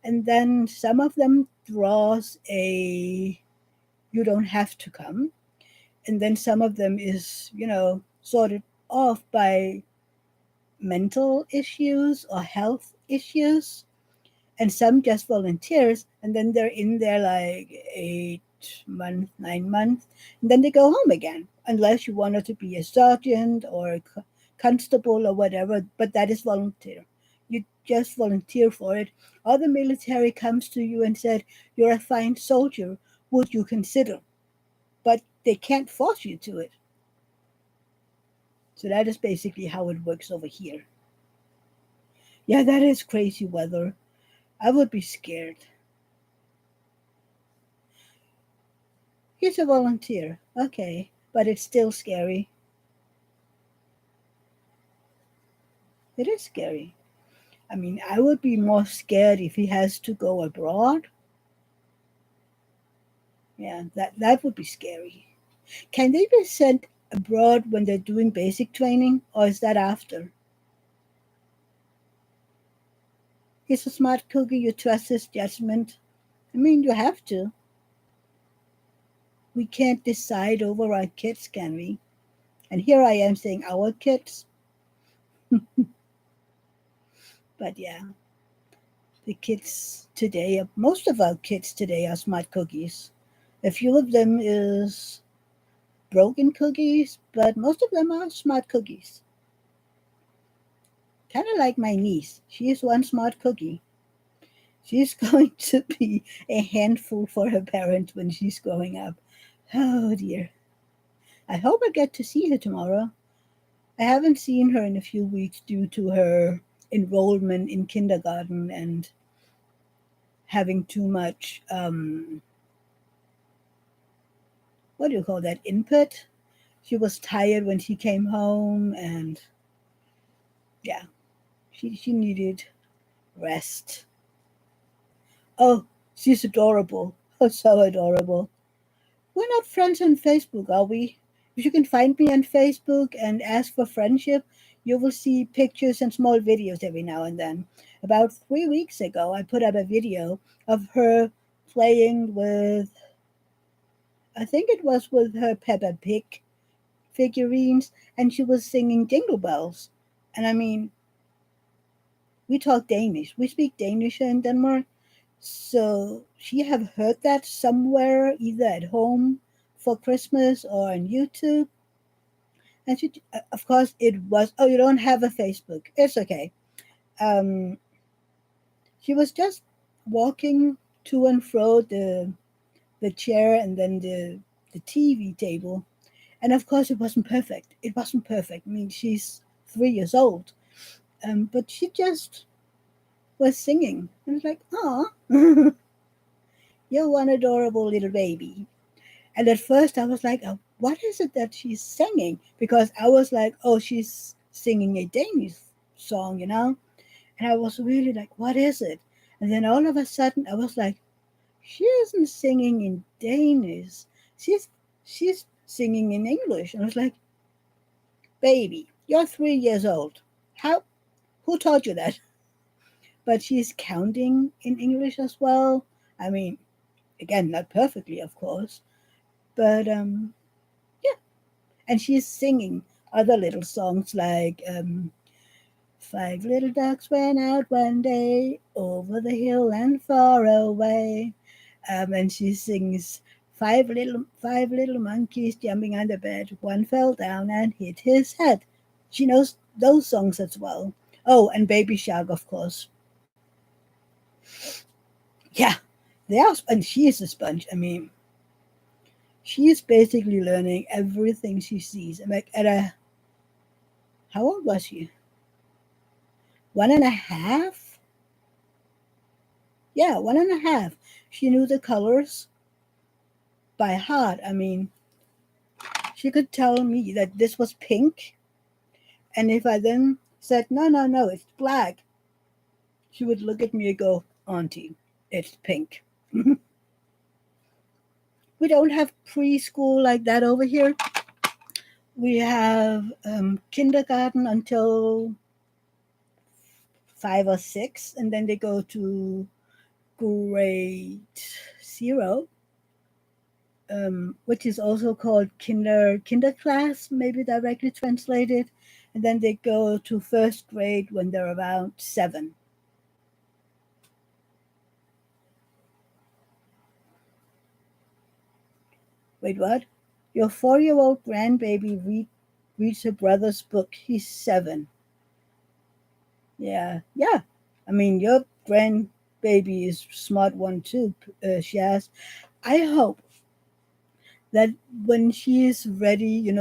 [SPEAKER 1] And then some of them draws a you don't have to come. And then some of them is, sorted off by mental issues or health issues, and some just volunteers, and then they're in there like 8 months, 9 months, and then they go home again, unless you wanted to be a sergeant or a constable or whatever, but that is volunteer. You just volunteer for it. Or the military comes to you and said, "You're a fine soldier. Would you consider?" But they can't force you to it. So that is basically how it works over here. Yeah, that is crazy weather. I would be scared. He's a volunteer. Okay, but it's still scary. It is scary. I mean, I would be more scared if he has to go abroad. Yeah, that would be scary. Can they be sent abroad when they're doing basic training, or is that after? He's a smart cookie. You trust his judgment. I mean, you have to. We can't decide over our kids, can we? And here I am saying our kids. But yeah, the kids today, most of our kids today are smart cookies. A few of them is broken cookies, but most of them are smart cookies. Kind of like my niece. She is one smart cookie. She's going to be a handful for her parents when she's growing up. Oh dear. I hope I get to see her tomorrow. I haven't seen her in a few weeks due to her enrollment in kindergarten and having too much, what do you call that, input? She was tired when she came home, and yeah, she needed rest. Oh, she's adorable. Oh, so adorable. We're not friends on Facebook, are we? If you can find me on Facebook and ask for friendship, you will see pictures and small videos every now and then. About 3 weeks ago, I put up a video of her playing with, I think it was with her Peppa Pig figurines, and she was singing Jingle Bells. And I mean, we talk Danish. We speak Danish here in Denmark. So she have heard that somewhere, either at home for Christmas or on YouTube. And she, of course, it was. Oh, you don't have a Facebook? It's okay. Um, she was just walking to and fro the chair and then the TV table, and of course, it wasn't perfect. It wasn't perfect. I mean, she's 3 years old, but she just was singing. And it's like, oh, you're one adorable little baby. And at first I was like, oh, what is it that she's singing? Because I was like, oh, she's singing a Danish song. And I was really like, what is it? And then all of a sudden I was like, she isn't singing in Danish. She's singing in English. And I was like, baby, You're 3 years old. How? Who taught you that? But she's counting in English as well. I mean, again, not perfectly, of course, but yeah. And she's singing other little songs like "Five little ducks went out one day over the hill and far away," and she sings. Five little monkeys jumping on the bed. One fell down and hit his head. She knows those songs as well. Oh, and Baby Shark, of course. Yeah, they are, and she is a sponge. I mean, she is basically learning everything she sees. And like how old was she? 1.5. Yeah, 1.5. She knew the colors by heart. I mean, she could tell me that this was pink, and if I then said no, no, no, it's black, she would look at me and go, "Auntie, it's pink." We don't have preschool like that over here. We have kindergarten until 5 or 6, and then they go to grade 0, which is also called kinder class, maybe directly translated, and then they go to first grade when they're around 7. Wait, what? Your 4-year-old grandbaby reads her brother's book. He's 7. Yeah, yeah. I mean, your grandbaby is smart one too. She has. I hope that when she is ready,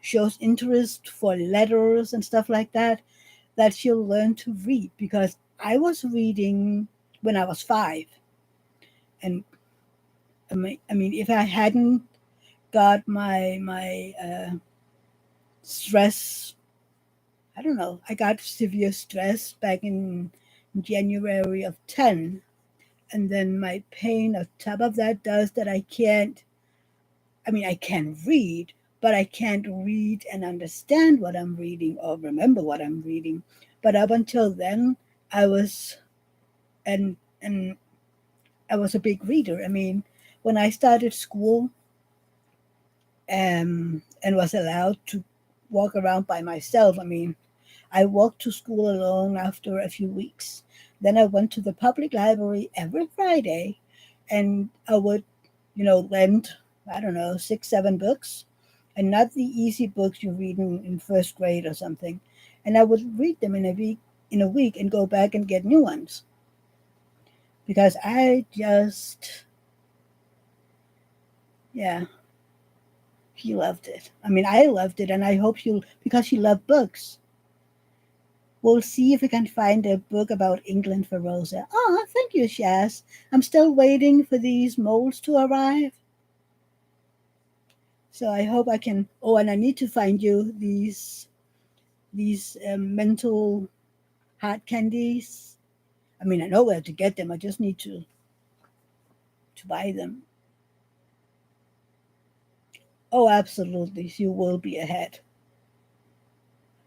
[SPEAKER 1] shows interest for letters and stuff like that, that she'll learn to read. Because I was reading when I was 5, and I mean, if I hadn't got my stress, I don't know, I got severe stress back in January of 10, and then my pain on top of that does that I can't. I mean, I can read, but I can't read and understand what I'm reading or remember what I'm reading. But up until then, I was and I was a big reader. I mean, when I started school and was allowed to walk around by myself, I mean, I walked to school alone after a few weeks. Then I went to the public library every Friday, and I would, lend, I don't know, 6, 7 books, and not the easy books you read in first grade or something. And I would read them in a week and go back and get new ones because I just, yeah, he loved it. I mean, I loved it, and I hope you'll, because she loved books. We'll see if we can find a book about England for Rosa. Oh, thank you, Shaz. I'm still waiting for these molds to arrive. So I hope I can. Oh, and I need to find you these mental hard candies. I mean, I know where to get them. I just need to buy them. Oh, absolutely. She will be ahead.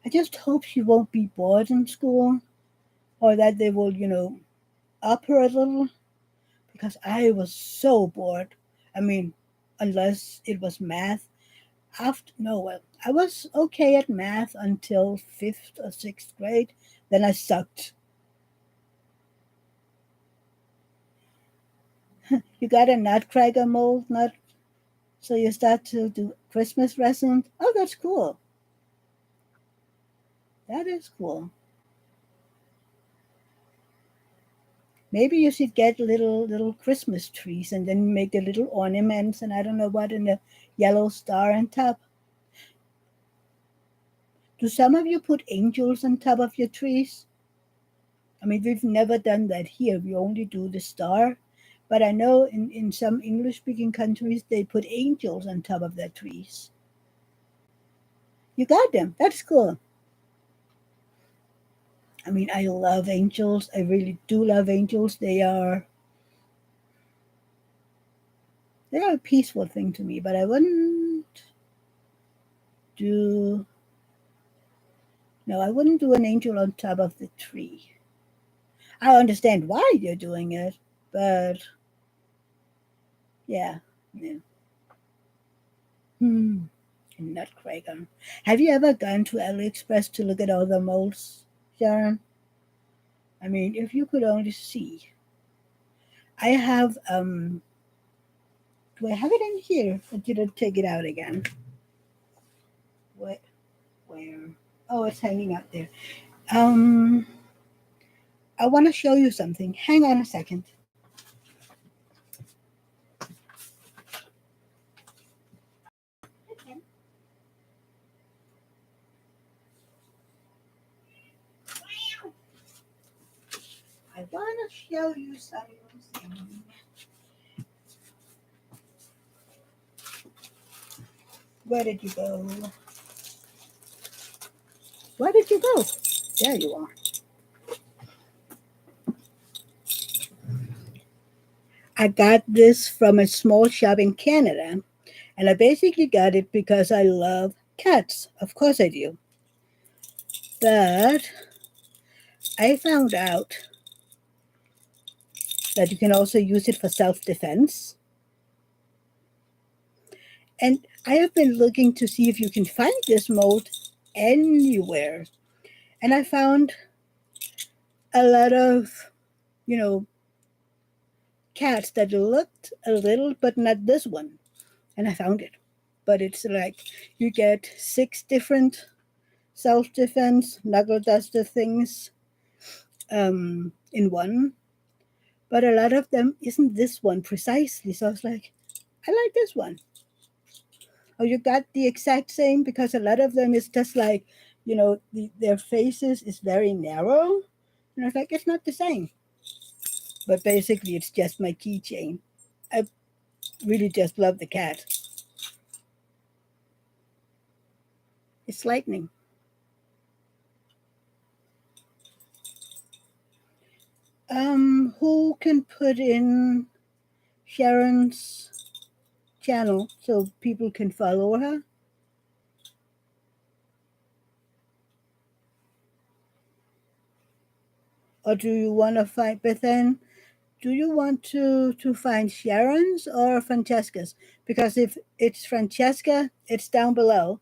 [SPEAKER 1] I just hope she won't be bored in school, or that they will, up her a little, because I was so bored. I mean, unless it was math. After no, well, I was okay at math until 5th or 6th grade. Then I sucked. You got a nutcracker mold nut, so you start to do Christmas present. Oh, that's cool. That is cool. Maybe you should get little Christmas trees and then make the little ornaments and I don't know what in the yellow star on top. Do some of you put angels on top of your trees? I mean, we've never done that here. We only do the star. But I know in some English speaking countries, they put angels on top of their trees. You got them. That's cool. I mean, I love angels. I really do love angels. They are a peaceful thing to me, but I wouldn't do No, I wouldn't do an angel on top of the tree. I understand why you're doing it, but yeah. Yeah. Hmm. Nutcracker. Have you ever gone to AliExpress to look at all the molds, Sharon? I mean, if you could only see. I have do I have it in here? I didn't take it out again. What where? Oh, it's hanging out there. Um I want to show you something. Hang on a second. Okay. I want to show you something. Where did you go? Where did you go? There you are. I got this from a small shop in Canada, and I basically got it because I love cats. Of course I do. But I found out that you can also use it for self defense. And I have been looking to see if you can find this mold anywhere. And I found a lot of, you know, cats that looked a little, but not this one. And I found it. But it's like you get 6 different self defense knuckle duster things in one. But a lot of them isn't this one precisely. So I was like, I like this one. Oh, you got the exact same? Because a lot of them is just like, their faces is very narrow. And I was like, it's not the same. But basically, it's just my keychain. I really just love the cat. It's lightning. Who can put in Sharon's channel so people can follow her? Or do you want to find, but then do you want to find Sharon's or Francesca's? Because if it's Francesca, it's down below.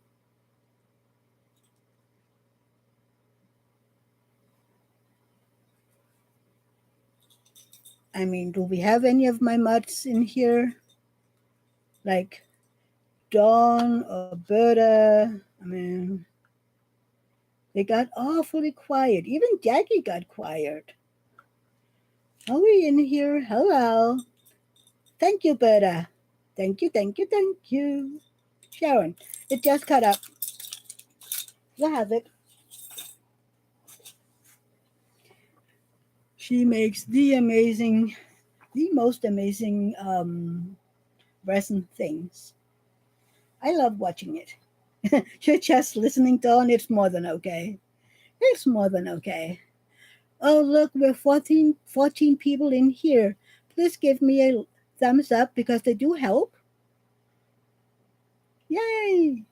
[SPEAKER 1] I mean, do we have any of my mutts in here? Like Dawn or Berta? I mean, they got awfully quiet. Even Jackie got quiet. Are we in here? Hello. Thank you, Berta. Thank you, thank you, thank you. Sharon, it just cut up. You have it. She makes the most amazing resin things. I love watching it. You're just listening, Dawn. It's more than okay. It's more than okay. Oh, look, we're 14 people in here. Please give me a thumbs up because they do help. Yay!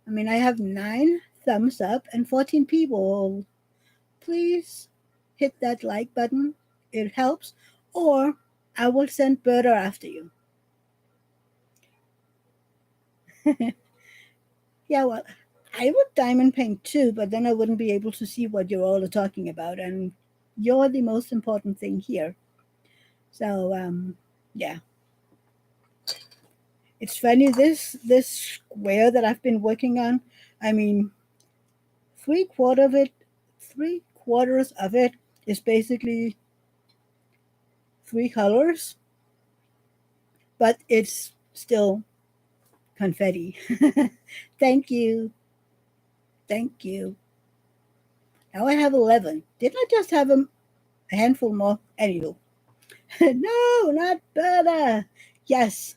[SPEAKER 1] I mean, I have 9 thumbs up and 14 people. Please hit that like button. It helps. Or I will send Berta after you. Yeah, well, I would diamond paint too, but then I wouldn't be able to see what you're all talking about. And you're the most important thing here. So, yeah. It's funny, this square that I've been working on, I mean, three quarter of it, 3/4 of it is basically 3 colors, but it's still confetti. Thank you. Thank you. Now I have 11. Didn't I just have a handful more? Anywho. No, not Berta. Yes,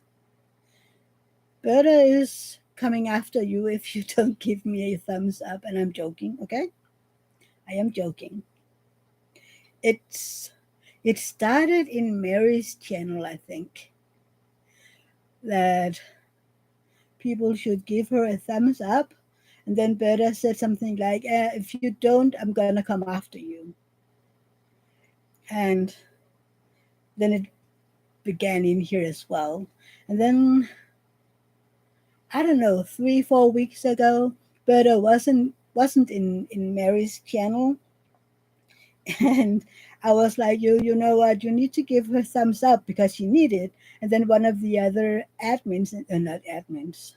[SPEAKER 1] Berta is coming after you if you don't give me a thumbs up. And I'm joking, okay? I am joking. It's it started in Mary's channel, I think, that people should give her a thumbs up. And then Berta said something like, if you don't, I'm going to come after you. And then it began in here as well. And then, I don't know, 3-4 weeks ago, Berta wasn't in Mary's channel. And I was like, you know what, you need to give her thumbs up because she needed. And then one of the other admins, not admins,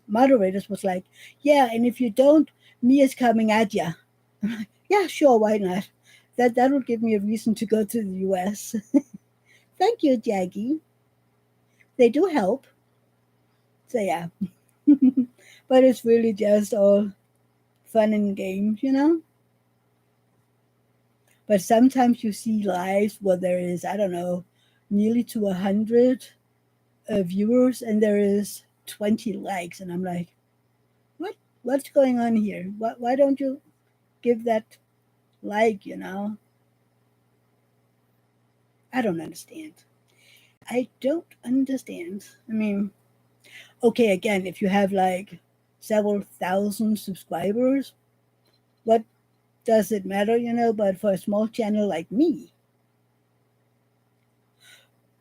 [SPEAKER 1] moderators was like, yeah, and if you don't, Mia's coming at you. I'm like, yeah, sure, why not? That would give me a reason to go to the US. Thank you, Jackie. They do help. So yeah. But it's really just all fun and games. But sometimes you see lives where there is, I don't know, nearly to 100 viewers and there is 20 likes. And I'm like, what's going on here? Why don't you give that like? I don't understand. I don't understand. I mean, okay, again, if you have like several thousand subscribers, what does it matter? But for a small channel like me,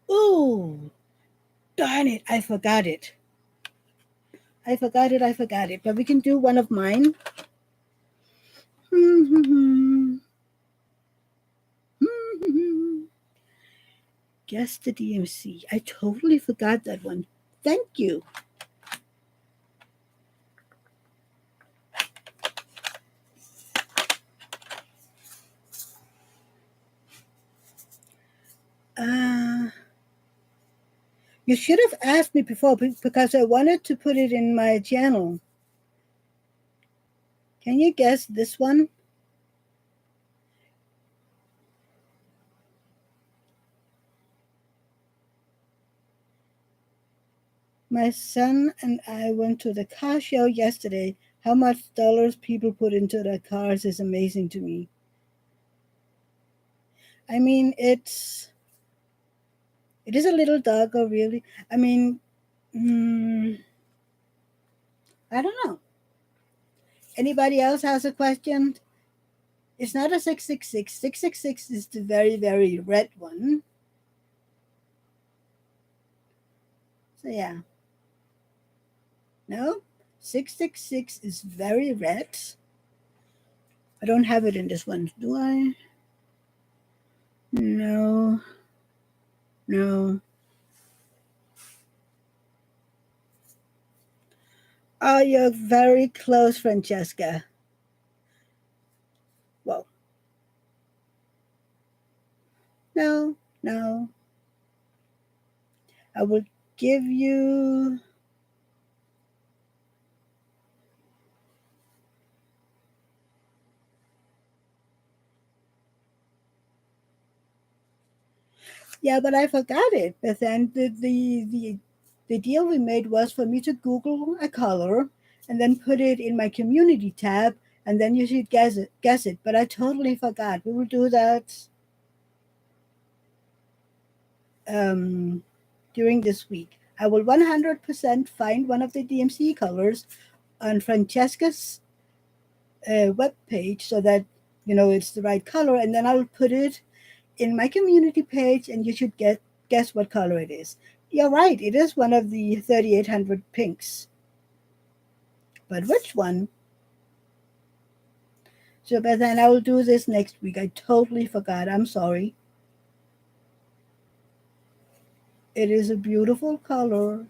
[SPEAKER 1] oh, darn it, I forgot it. I forgot it. But we can do one of mine. Guess the DMC. I totally forgot that one. Thank you. You should have asked me before because I wanted to put it in my channel. Can you guess this one? My son and I went to the car show yesterday. How much dollars people put into their cars is amazing to me. I mean, it is a little darker, really. I mean, I don't know. Anybody else has a question? It's not a 666. 666 is the very, very red one. So yeah. No? 666 is very red. I don't have it in this one, do I? No. No. Oh, you're very close, Francesca. Well, no, no. I will give you. Yeah, but I forgot it. But then the deal we made was for me to Google a color and then put it in my community tab, and then you should guess it. But I totally forgot. We will do that during this week. I will 100% find one of the DMC colors on Francesca's web page so that it's the right color, and then I will put it in my community page, and you should guess what color it is. You're right, it is one of the 3800 pinks. But which one? So, but then I will do this next week. I totally forgot. I'm sorry. It is a beautiful color.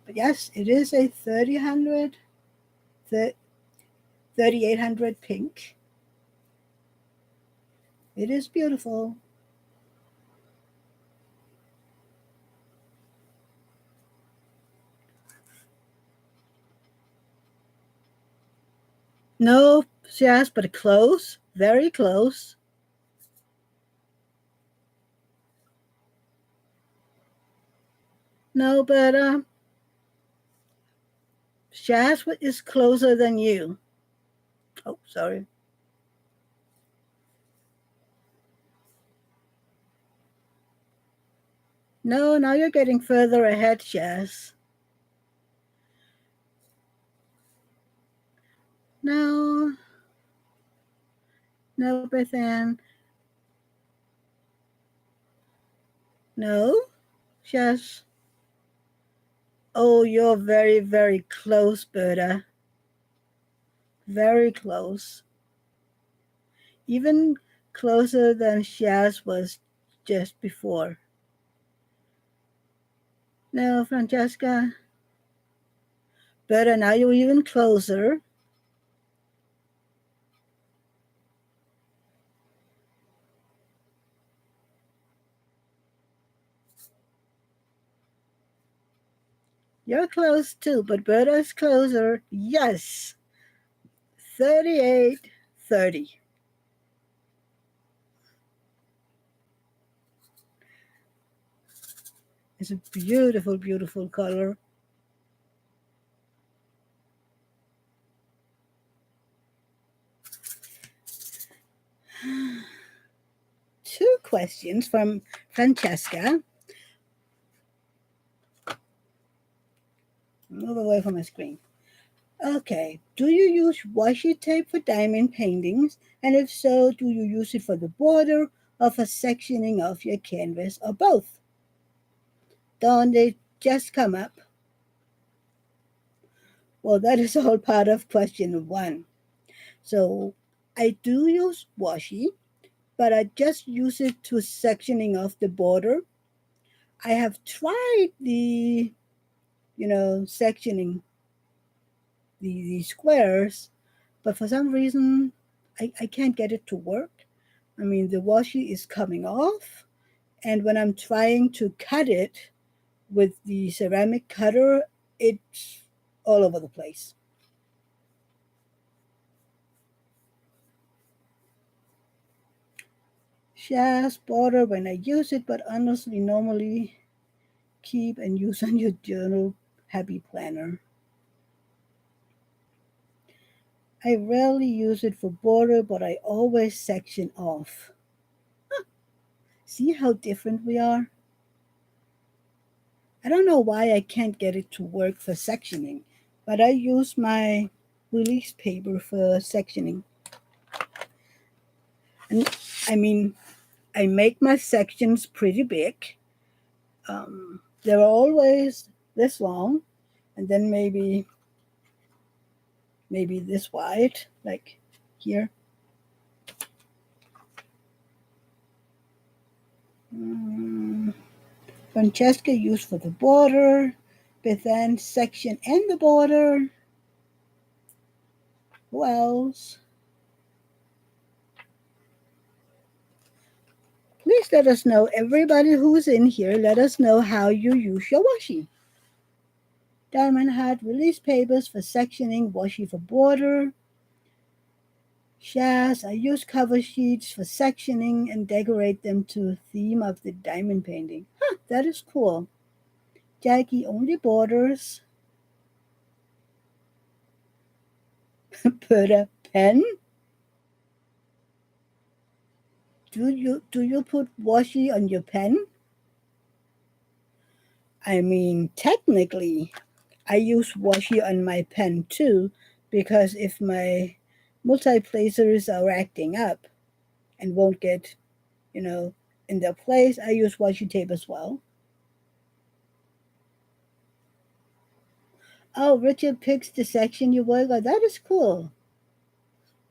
[SPEAKER 1] But yes, it is a 3800 pink. It is beautiful. No, yes, but close. Very close. No, but Shaz is closer than you. Oh, sorry. No, now you're getting further ahead, Shaz. No, no, Bethan. No, just. Oh, you're very, very close, Berta. Very close. Even closer than Shaz was just before. No, Francesca. Berta, now you're even closer. You're close too, but Berta's closer. Yes. 38:30. It's a beautiful, beautiful color. Two questions from Francesca. Move away from my screen. Okay. Do you use washi tape for diamond paintings? And if so, do you use it for the border or for sectioning of your canvas or both? Don't they just come up? Well, that is all part of question one. So I do use washi, but I just use it to sectioning off the border. I have tried the, sectioning the squares, but for some reason I can't get it to work. I mean, the washi is coming off, and when I'm trying to cut it with the ceramic cutter, it's all over the place. Just border when I use it, but honestly, normally keep and use on your journal happy planner. I rarely use it for border, but I always section off. See how different we are? I don't know why I can't get it to work for sectioning, but I use my release paper for sectioning. And I mean, I make my sections pretty big. They're always this long, and then maybe this wide, like here. Mm, Francesca used for the border, but then section and the border. Who else? Please let us know, everybody who's in here, let us know how you use your washi. Diamond had release papers for sectioning, washi for border. Shaz, I use cover sheets for sectioning and decorate them to the theme of the diamond painting. Huh, that is cool. Jackie only borders. Put a pen. Do you put washi on your pen? I mean, technically, I use washi on my pen too, because if my multiplacers are acting up and won't get, you know, in their place, I use washi tape as well. Oh, Richard picks the section you work on. That is cool.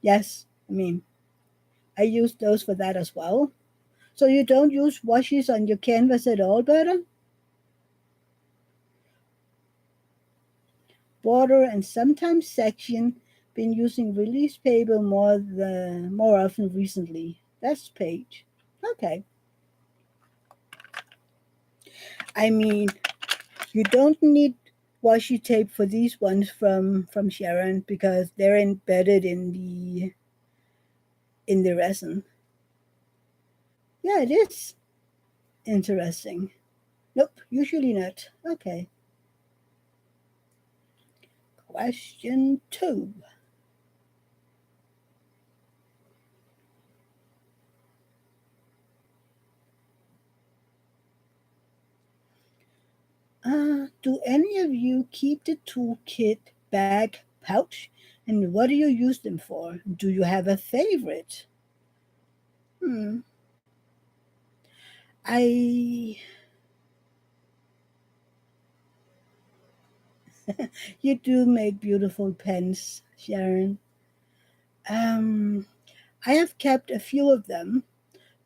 [SPEAKER 1] Yes, I mean, I use those for that as well. So you don't use washis on your canvas at all, Berta? Border and sometimes section. Been using release paper more often recently. That's Paige. Okay. I mean, you don't need washi tape for these ones from Sharon because they're embedded in the resin. Yeah, it is interesting. Nope, usually not. Okay. Question two. Do any of you keep the toolkit bag pouch, and what do you use them for? Do you have a favorite? Hmm. I You do make beautiful pens, Sharon. Um, I have kept a few of them.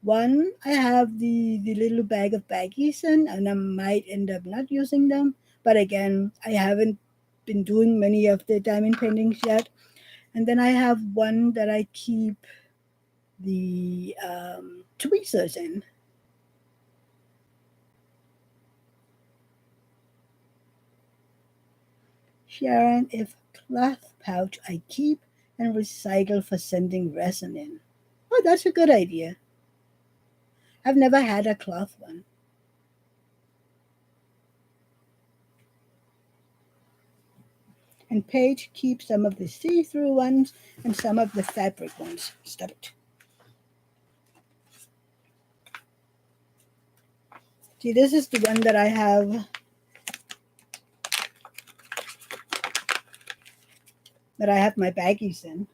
[SPEAKER 1] One, I have the little bag of baggies in, and I might end up not using them. But again, I haven't been doing many of the diamond paintings yet. And then I have one that I keep the tweezers in. Sharon, if cloth pouch I keep and recycle for sending resin in. Oh, that's a good idea. I've never had a cloth one. And Paige keeps some of the see-through ones and some of the fabric ones. Stop it. See, this is the one that I have my baggies in.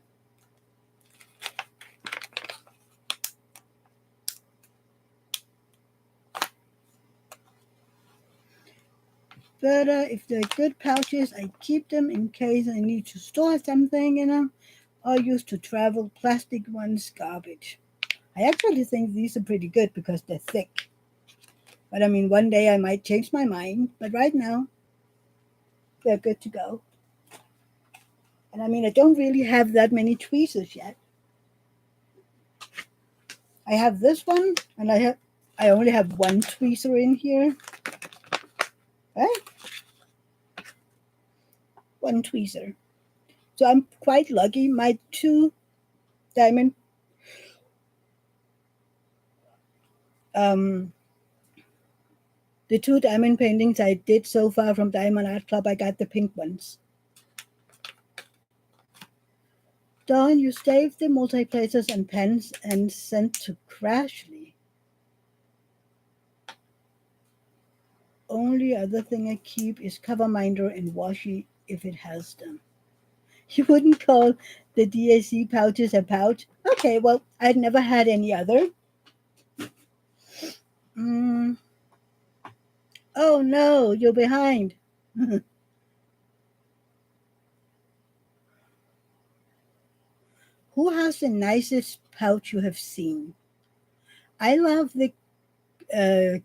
[SPEAKER 1] But if they're good pouches, I keep them in case I need to store something in them or use to travel. Plastic ones, garbage. I actually think these are pretty good because they're thick. But I mean, one day I might change my mind. But right now, they're good to go. And I mean, I don't really have that many tweezers yet. I have this one, and I only have one tweezer in here. Right? One tweezer. So I'm quite lucky. My two diamond um the two diamond paintings I did so far from Diamond Art Club, I got the pink ones. Dawn, you saved the multiplacers and pens and sent to Crashly. Only other thing I keep is coverminder and washi if it has them. You wouldn't call the DAC pouches a pouch? Okay, well, I'd never had any other. Mm. Oh no, you're behind. Who has the nicest pouch you have seen? I love the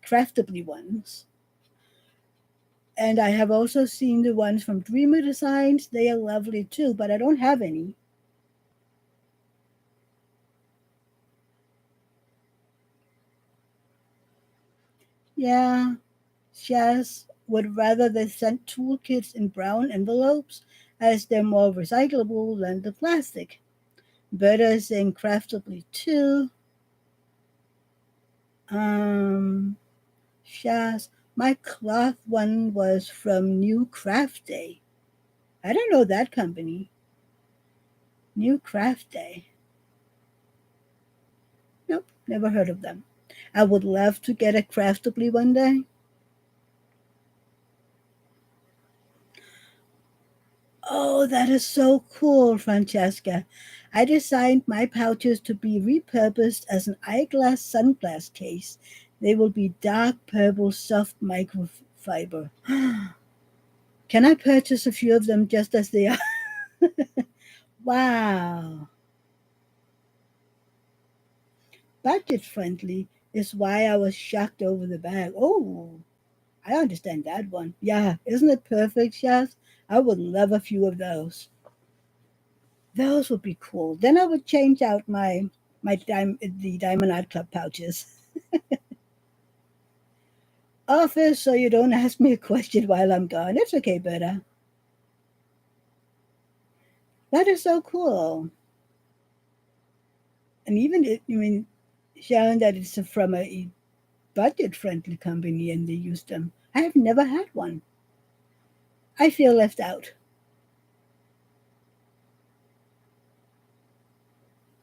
[SPEAKER 1] craftably ones. And I have also seen the ones from Dreamer Designs. They are lovely too, but I don't have any. Yeah, Shaz would rather they sent toolkits in brown envelopes as they're more recyclable than the plastic. Berta is saying craftably too. Um, Shaz, my cloth one was from New Craft Day. I don't know that company. New Craft Day. Nope, never heard of them. I would love to get a craftably one day. Oh, that is so cool, Francesca. I designed my pouches to be repurposed as an eyeglass sunglass case. They will be dark purple soft microfiber. Can I purchase a few of them just as they are? Wow. Budget friendly is why I was shocked over the bag. Oh, I understand that one. Yeah, isn't it perfect, Shaz? I would love a few of those. Those would be cool. Then I would change out the Diamond Art Club pouches. Office, so you don't ask me a question while I'm gone. It's okay, Berta. That is so cool. And even I mean, showing that it's from a budget-friendly company and they use them. I have never had one. I feel left out.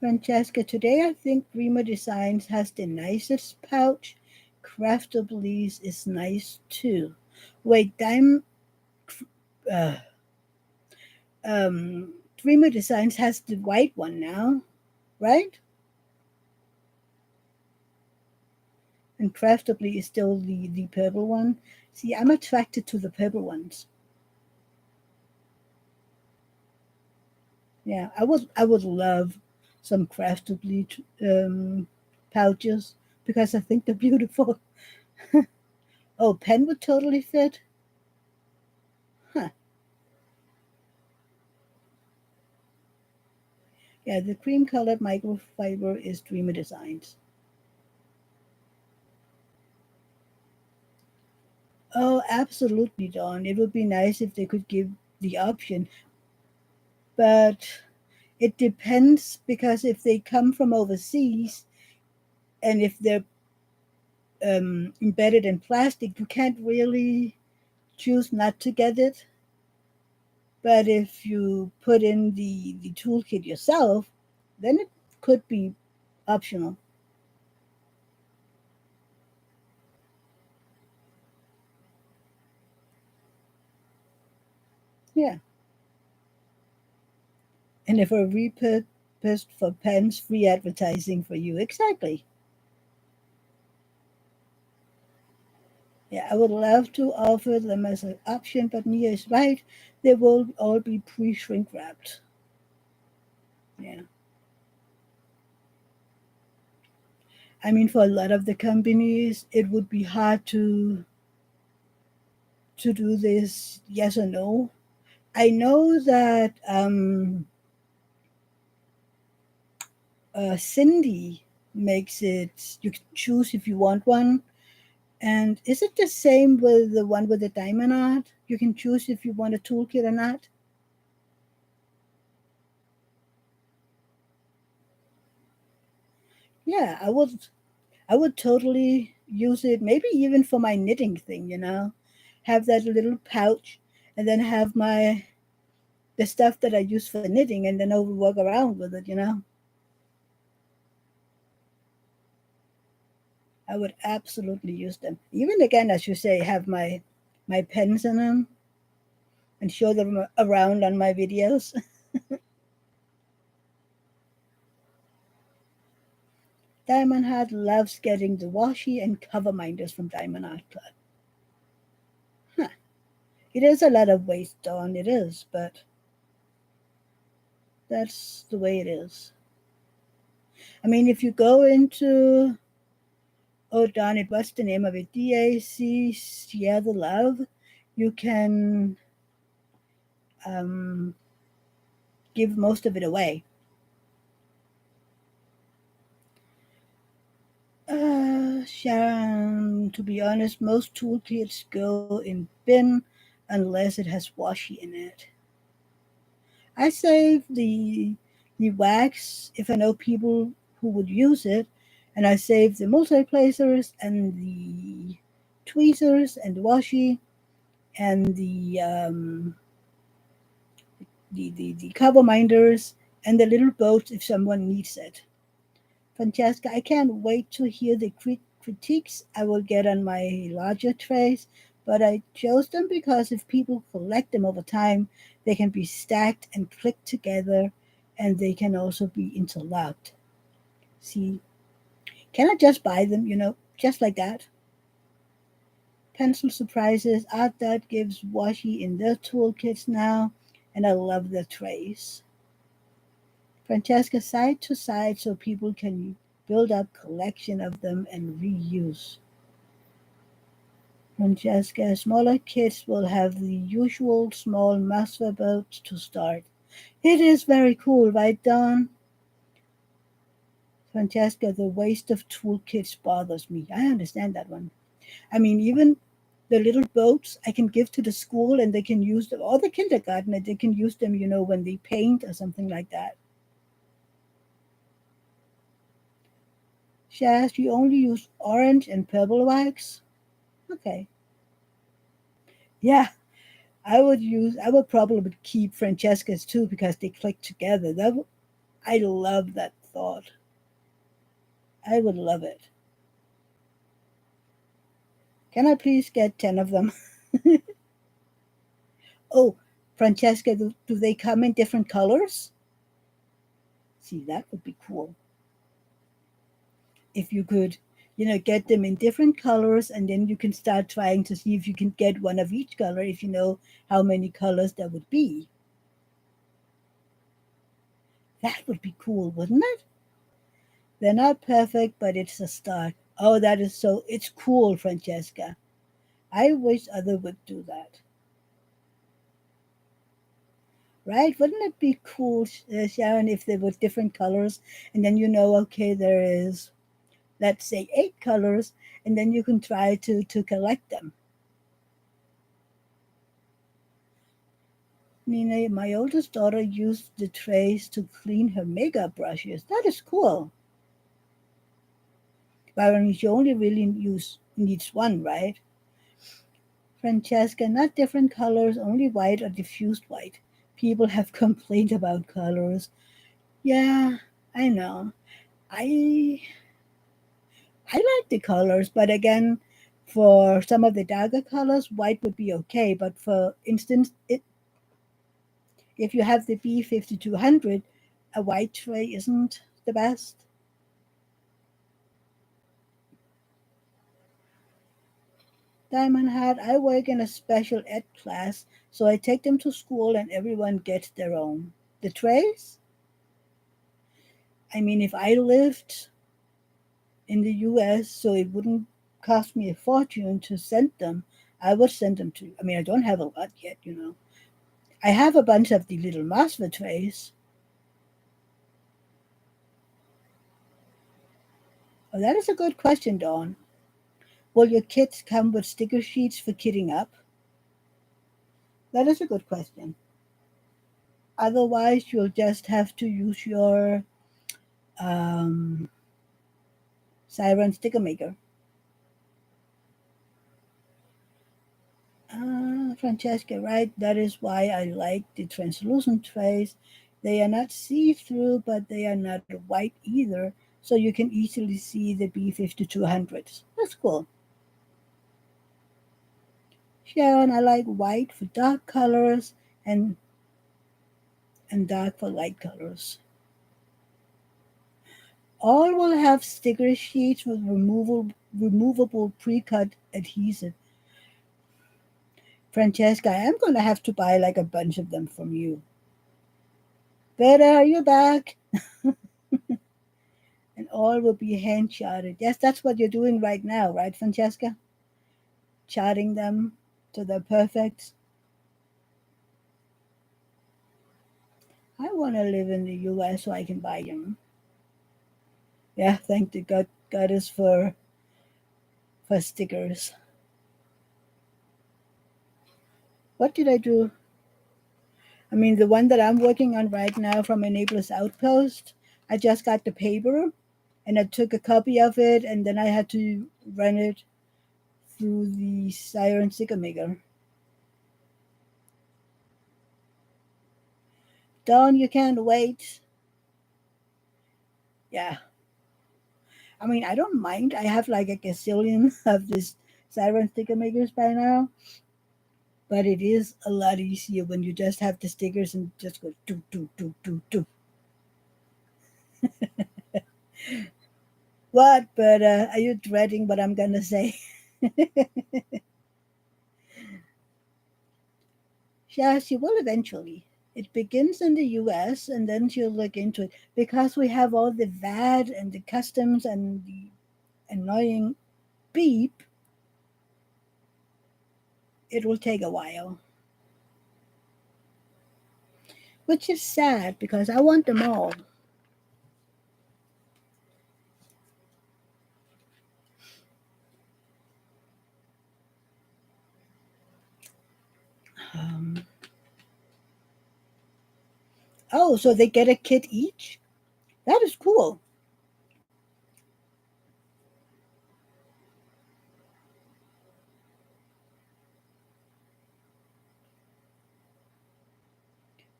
[SPEAKER 1] Francesca, today I think Prima Designs has the nicest pouch. Craftably's is nice too. Wait, uh, Dreamer Designs has the white one now, right? And Craftably is still the purple one. See, I'm attracted to the purple ones. Yeah, I would love some Craftably pouches because I think they're beautiful. Oh, pen would totally fit. Huh. Yeah, the cream colored microfiber is Dreamer Designs. Oh, absolutely, Dawn. It would be nice if they could give the option, but it depends because if they come from overseas and if they're embedded in plastic, you can't really choose not to get it. But if you put in the toolkit yourself, then it could be optional. Yeah. And if a repurposed for pens, free advertising for you. Exactly. Yeah, I would love to offer them as an option, but Mia is right. They will all be pre-shrink wrapped. Yeah. I mean, for a lot of the companies, it would be hard to do this yes or no. I know that Cindy makes it, you can choose if you want one. And is it the same with the one with the diamond art? You can choose if you want a toolkit or not. Yeah, I would totally use it, maybe even for my knitting thing. Have that little pouch and then have the stuff that I use for knitting and then I will walk around with it. I would absolutely use them. Even again, as you say, have my pens in them and show them around on my videos. Diamond Heart loves getting the washi and cover minders from Diamond Art Club. Huh. It is a lot of waste, Dawn, it is, but that's the way it is. I mean, if you go into, oh darn it, what's the name of it? DAC, Share the Love, you can um, give most of it away. Sharon, to be honest, most toolkits go in bin unless it has washi in it. I save the wax if I know people who would use it, and I save the multi-placers and the tweezers and the washi and the cover minders and the little boats if someone needs it. Francesca, I can't wait to hear the critiques I will get on my larger trays, but I chose them because if people collect them over time, they can be stacked and clicked together and they can also be interlocked. See, can I just buy them, just like that? Pencil surprises, Art Dot gives washi in their toolkits now, and I love the trays. Francesca, side to side so people can build up collection of them and reuse. Francesca, smaller kids will have the usual small master boats to start. It is very cool, right, Don? Francesca, the waste of toolkits bothers me. I understand that one. I mean, even the little boats I can give to the school and they can use them, or the kindergarten, and they can use them, when they paint or something like that. Shaz, you only use orange and purple wax? Okay. Yeah, I would probably keep Francesca's too because they click together. I love that thought. I would love it. Can I please get 10 of them? Oh, Francesca, do they come in different colors? See, that would be cool. If you could, get them in different colors, and then you can start trying to see if you can get one of each color, if you know how many colors there would be. That would be cool, wouldn't it? They're not perfect, but it's a start. Oh, it's cool, Francesca. I wish others would do that. Right? Wouldn't it be cool, Sharon, if there were different colors, and then okay, there is, let's say, 8 colors, and then you can try to collect them. Nina, my oldest daughter used the trays to clean her makeup brushes. That is cool. But I mean, she only really needs one, right? Francesca, not different colors, only white or diffused white. People have complained about colors. Yeah, I know. I I like the colors, but again, for some of the darker colors, white would be okay. But for instance, if you have the B5200, a white tray isn't the best. Diamond Hat, I work in a special ed class, so I take them to school and everyone gets their own. The trays? I mean, if I lived in the US, so it wouldn't cost me a fortune to send them, I would send them to you. I mean, I don't have a lot yet. I have a bunch of the little MOSFET trays. Oh, that is a good question, Dawn. Will your kits come with sticker sheets for kitting up? That is a good question. Otherwise, you'll just have to use your um, Siren sticker maker. Francesca, right? That is why I like the translucent trays. They are not see-through, but they are not white either, so you can easily see the B5200s. That's cool. Sharon, I like white for dark colors and dark for light colors. All will have sticker sheets with removable pre-cut adhesive. Francesca, I am going to have to buy like a bunch of them from you. Better, are you back? And all will be hand charted. Yes, that's what you're doing right now, right, Francesca? Charting them so they're perfect. I want to live in the US so I can buy them. Yeah, thank the goddess for stickers. What did I do? I mean, the one that I'm working on right now from Enabler's Outpost, I just got the paper and I took a copy of it and then I had to run it through the Siren sticker maker. Dawn, you can't wait. Yeah. I mean, I don't mind. I have like a gazillion of these Siren sticker makers by now. But it is a lot easier when you just have the stickers and just go do, do, do, do, do. What? But are you dreading what I'm going to say? Yeah, she will eventually. It begins in the US and then she'll look into it. Because we have all the VAT and the customs and the annoying beep, it will take a while. Which is sad because I want them all. Um, oh, so they get a kit each? That is cool.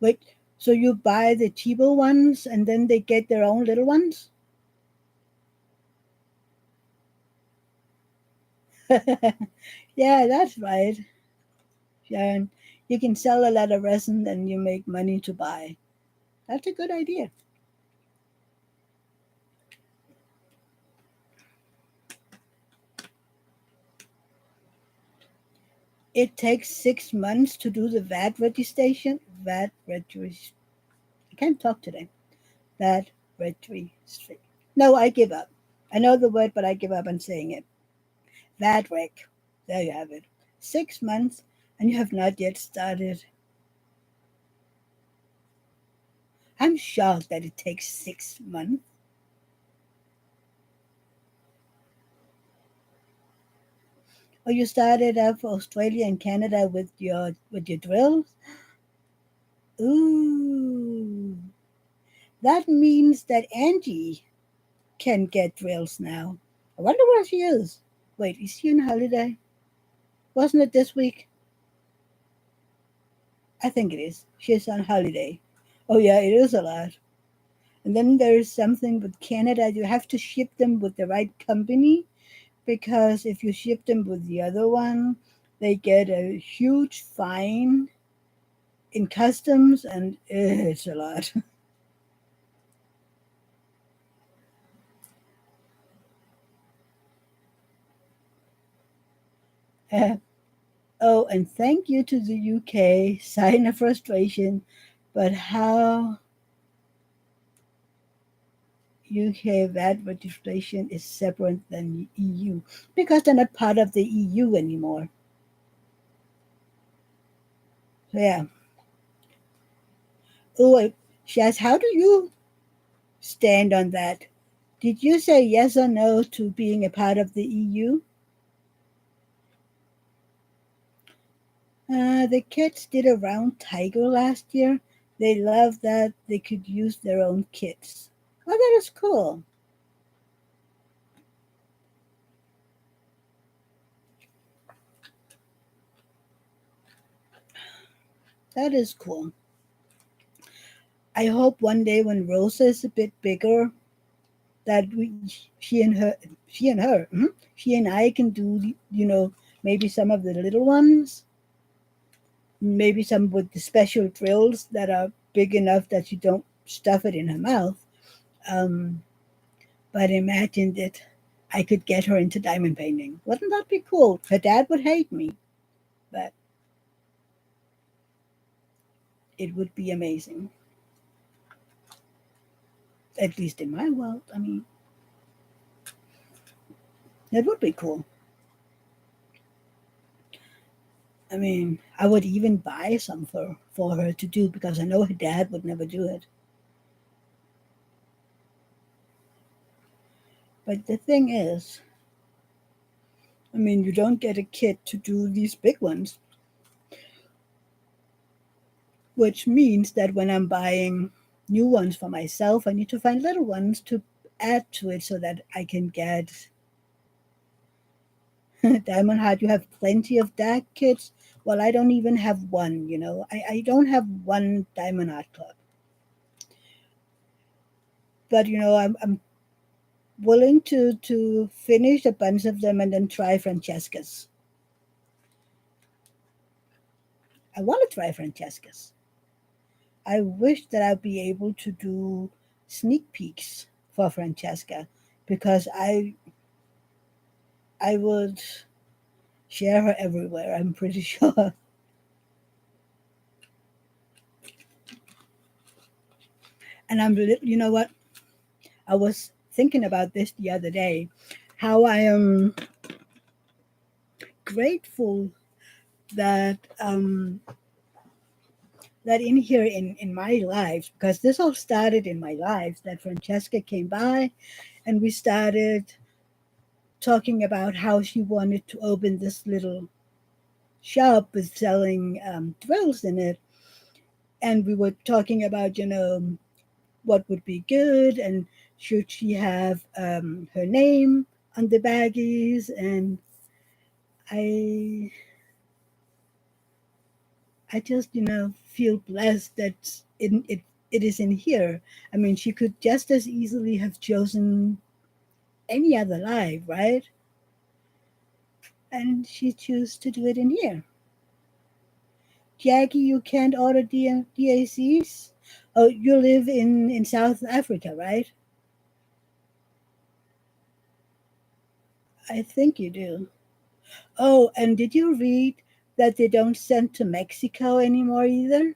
[SPEAKER 1] Wait, so you buy the cheaper ones and then they get their own little ones? Yeah, that's right, Sharon. You can sell a lot of resin and you make money to buy. That's a good idea. It takes 6 months to do the VAT registration. VAT registration. I can't talk today. VAT registration. No, I give up. I know the word, but I give up on saying it. VAT reg. There you have it. 6 months, and you have not yet started. I'm shocked that it takes 6 months. Oh, you started out for Australia and Canada with your drills? Ooh. That means that Angie can get drills now. I wonder where she is. Wait, is she on holiday? Wasn't it this week? I think it is. She's on holiday. Oh yeah, it is a lot. And then there's something with Canada. You have to ship them with the right company because if you ship them with the other one, they get a huge fine in customs, and it's a lot. Oh, and thank you to the UK. Sign of frustration, but how UK VAT registration is separate than EU because they're not part of the EU anymore. So yeah. Oh, Shaz, how do you stand on that? Did you say yes or no to being a part of the EU? The kids did a round tiger last year. They loved that they could use their own kits. Oh, that is cool. That is cool. I hope one day when Rosa is a bit bigger, that she and her, she and I can do, maybe some of the little ones, maybe some with the special drills that are big enough that you don't stuff it in her mouth. Um, but imagine that I could get her into diamond painting. Wouldn't that be cool? Her dad would hate me, but it would be amazing. At least in my world. I mean, it would be cool. I mean, I would even buy some for her to do because I know her dad would never do it. But the thing is, I mean, you don't get a kid to do these big ones, which means that when I'm buying new ones for myself, I need to find little ones to add to it so that I can get Diamond Heart. You have plenty of dark kits. Well, I don't even have one. I don't have one Diamond Heart club. But, I'm willing to finish a bunch of them and then try Francesca's. I want to try Francesca's. I wish that I'd be able to do sneak peeks for Francesca because I would share her everywhere, I'm pretty sure. And you know what? I was thinking about this the other day, how I am grateful that that in here in my life, because this all started in my life, that Francesca came by and we started talking about how she wanted to open this little shop with selling thrills in it. And we were talking about, what would be good and should she have her name on the baggies. And I, I just, feel blessed that it is in here. I mean, she could just as easily have chosen any other live, right? And she chose to do it in here. Jackie, you can't order DACs? Oh, you live in South Africa, right? I think you do. Oh, and did you read that they don't send to Mexico anymore either?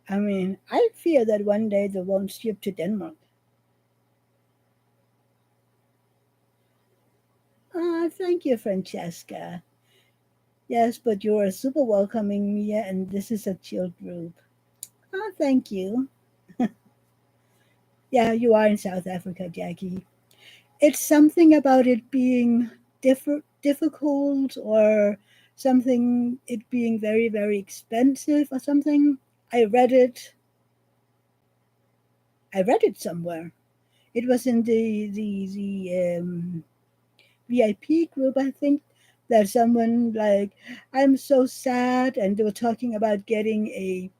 [SPEAKER 1] I mean, I fear that one day they won't ship to Denmark. Ah, thank you, Francesca. Yes, but you're super welcoming, Mia, and this is a chill group. Ah, thank you. Yeah, you are in South Africa, Jackie. It's something about it being difficult or something it being very, very expensive or something. I read it. I read it somewhere. It was in the VIP group, I think, that someone like, I'm so sad, and they were talking about getting a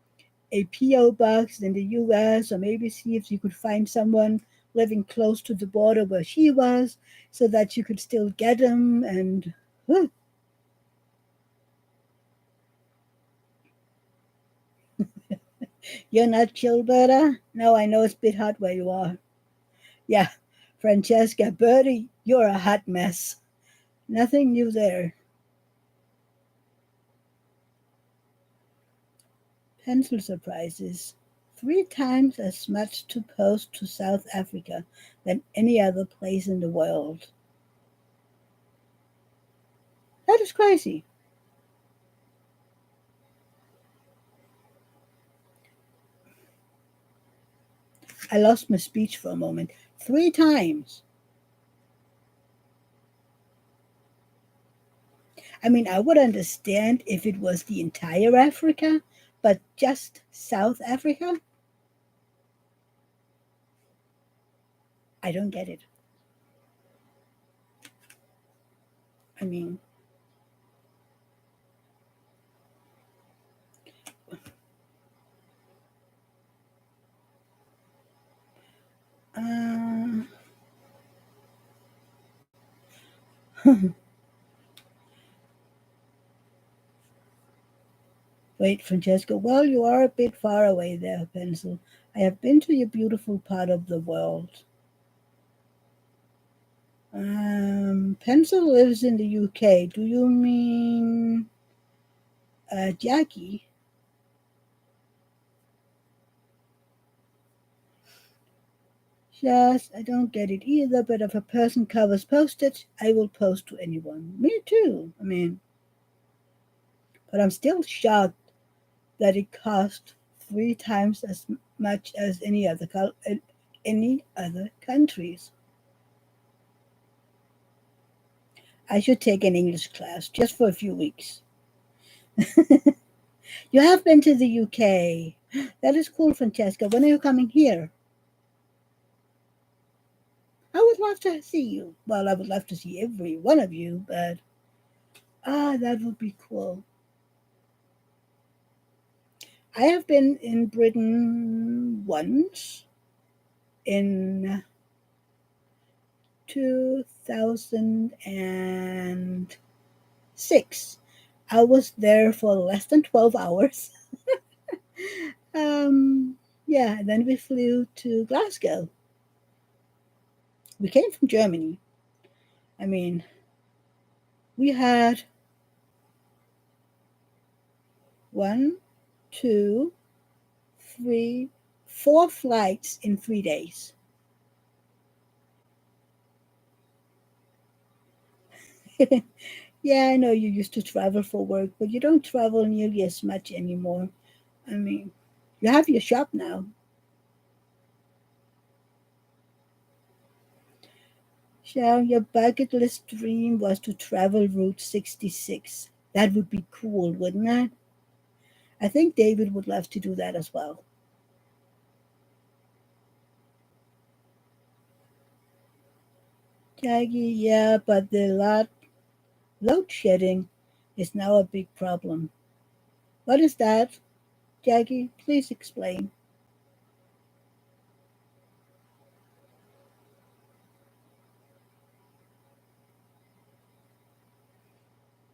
[SPEAKER 1] PO box in the US, or maybe see if you could find someone living close to the border where she was, so that you could still get them. And huh, you're not chill, Berta? No, I know it's a bit hot where you are. Yeah, Francesca, Bertie, you're a hot mess. Nothing new there. Pencil surprises. 3 times as much to post to South Africa than any other place in the world. That is crazy. I lost my speech for a moment. 3 times. I mean, I would understand if it was the entire Africa, but just South Africa? I don't get it. I mean, uh, wait, Francesca. Well, you are a bit far away there, Pencil. I have been to your beautiful part of the world. Pencil lives in the UK. Do you mean Jackie? Yes, I don't get it either, but if a person covers postage, I will post to anyone. Me too. I mean, but I'm still shocked that it cost 3 times as much as any other countries. I should take an English class just for a few weeks. You have been to the UK. That is cool, Francesca. When are you coming here? I would love to see you. Well, I would love to see every one of you, but that would be cool. I have been in Britain once in 2006. I was there for less than 12 hours. Um, yeah, and then we flew to Glasgow. We came from Germany. I mean, we had one, two, three, 4 flights in 3 days. Yeah, I know you used to travel for work, but you don't travel nearly as much anymore. I mean, you have your shop now. So your bucket list dream was to travel Route 66. That would be cool, wouldn't it? I think David would love to do that as well. Jaggy, yeah, but the load shedding is now a big problem. What is that? Jaggy, please explain.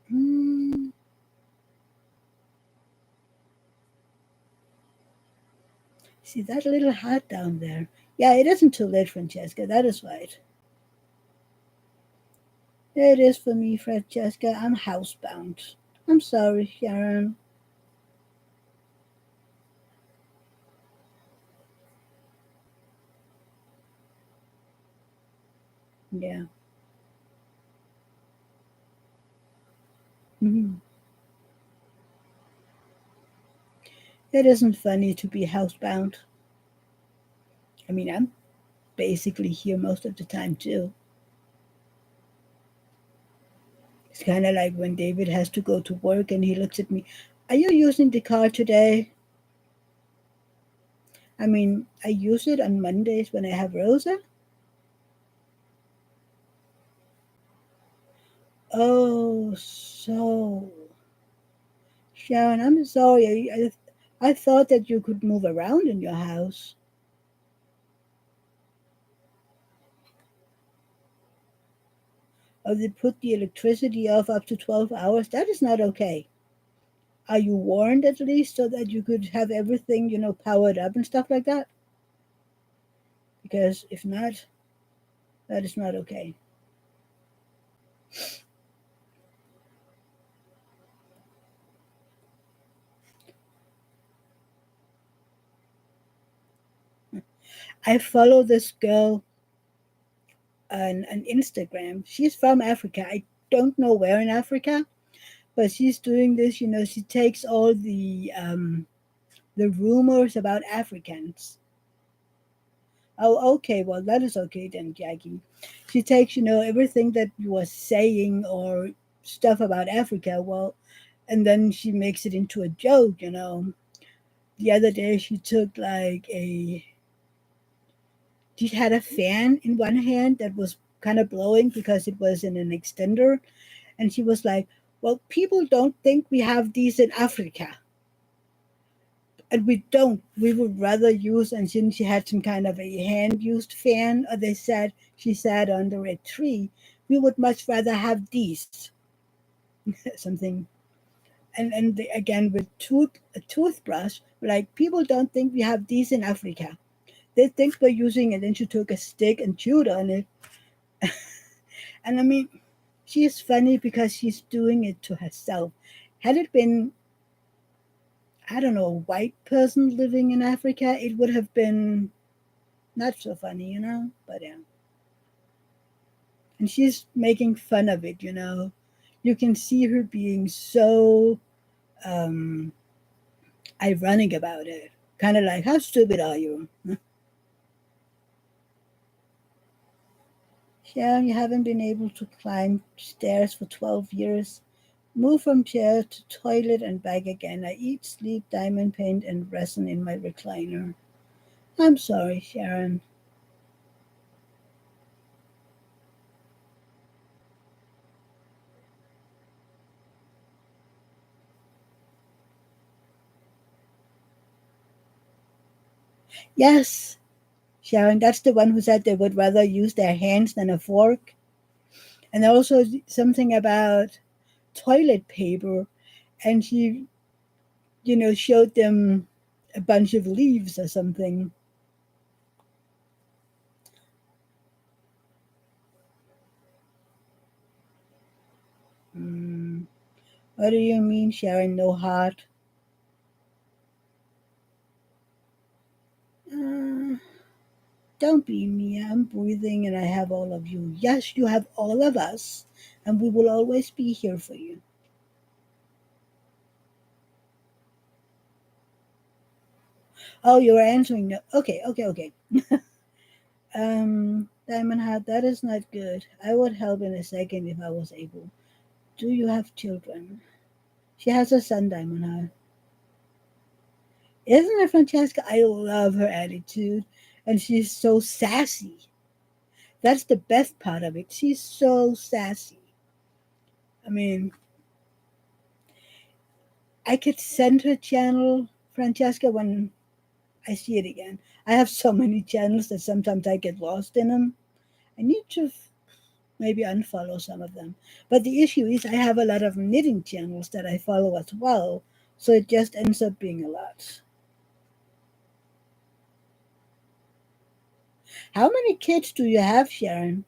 [SPEAKER 1] Hmm. See that little hat down there? Yeah, it isn't too late, Francesca. That is right. It is for me, Francesca. I'm housebound. I'm sorry, Sharon. Yeah. Mhm. It isn't funny to be housebound. I mean, I'm basically here most of the time, too. It's kind of like when David has to go to work and he looks at me, are you using the car today? I mean, I use it on Mondays when I have Rosa. Oh, so. Sharon, I'm sorry. I thought that you could move around in your house. Or they put the electricity off up to 12 hours. That is not okay. Are you warned at least so that you could have everything, powered up and stuff like that? Because if not, that is not okay. I follow this girl on Instagram. She's from Africa. I don't know where in Africa, but she's doing this. She takes all the rumors about Africans. Oh, okay. Well, that is okay then, Jackie. She takes, everything that you are saying or stuff about Africa. Well, and then she makes it into a joke. The other day she took like she had a fan in one hand that was kind of blowing because it was in an extender, and she was like, well, people don't think we have these in Africa, and we don't. We would rather use, and since she had some kind of a hand used fan, or they said she sat under a tree, we would much rather have these. Something. And again with a toothbrush, like people don't think we have these in Africa. They think we're using it. And she took a stick and chewed on it. And I mean, she is funny because she's doing it to herself. Had it been, I don't know, a white person living in Africa, it would have been not so funny. But yeah. And she's making fun of it. You can see her being so um, ironic about it. Kind of like, how stupid are you? Yeah, you haven't been able to climb stairs for 12 years. Move from chair to toilet and back again. I eat, sleep, diamond paint, and resin in my recliner. I'm sorry, Sharon. Yes, Sharon, that's the one who said they would rather use their hands than a fork. And also something about toilet paper. And she, showed them a bunch of leaves or something. Mm, what do you mean, Sharon? No heart? Uh, don't be me. I'm breathing and I have all of you. Yes, you have all of us, and we will always be here for you. Oh, you were answering no. Okay, okay, okay. Diamond Heart, that is not good. I would help in a second if I was able. Do you have children? She has a son, Diamond Heart. Isn't it, Francesca? I love her attitude, and she's so sassy. That's the best part of it. She's so sassy. I mean, I could send her channel, Francesca, when I see it again. I have so many channels that sometimes I get lost in them. I need to maybe unfollow some of them. But the issue is, I have a lot of knitting channels that I follow as well. So it just ends up being a lot. How many kids do you have, Sharon?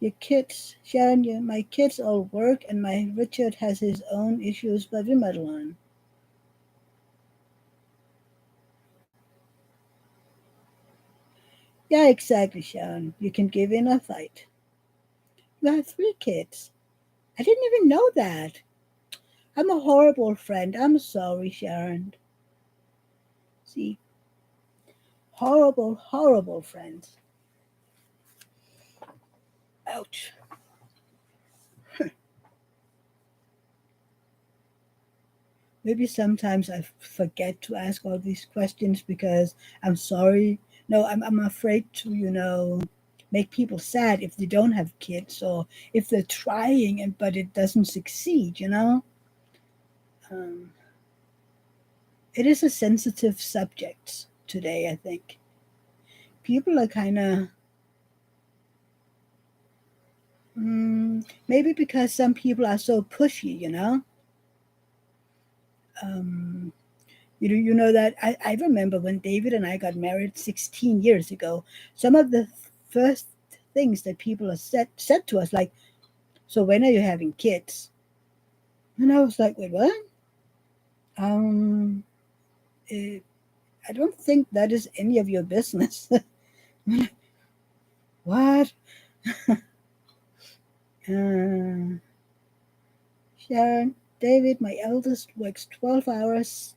[SPEAKER 1] Your kids, Sharon, my kids all work, and my Richard has his own issues, but we muddle on. Yeah, exactly, Sharon. You can give in or fight. You have three kids. I didn't even know that. I'm a horrible friend. I'm sorry, Sharon. See, horrible, horrible friends. Ouch. Maybe sometimes I forget to ask all these questions because I'm sorry. No, I'm afraid to, make people sad if they don't have kids or if they're trying and but it doesn't succeed. Um, it is a sensitive subject today, I think. People are kind of, maybe because some people are so pushy. Um, you know that I remember when David and I got married 16 years ago. Some of the first things that people have said to us, like, "So when are you having kids?" And I was like, "Wait, what?" Um, eh, I don't think that is any of your business. What? Uh, Sharon, David, my eldest works 12 hours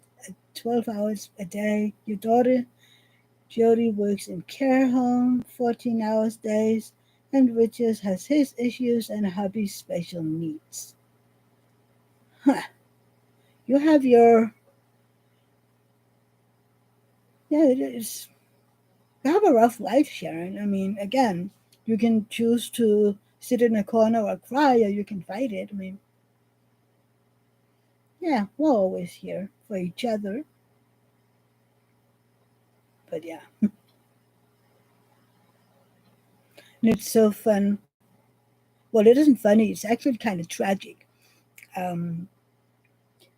[SPEAKER 1] a day. Your daughter Jody works in care home, 14 hours days, and Richard has his issues and hubby's special needs. Huh. You have your, yeah, it is. You have a rough life, Sharon. I mean, again, you can choose to sit in a corner or cry, or you can fight it. I mean, yeah, we're always here for each other. But yeah, and it's so fun. Well, it isn't funny, it's actually kind of tragic. Um,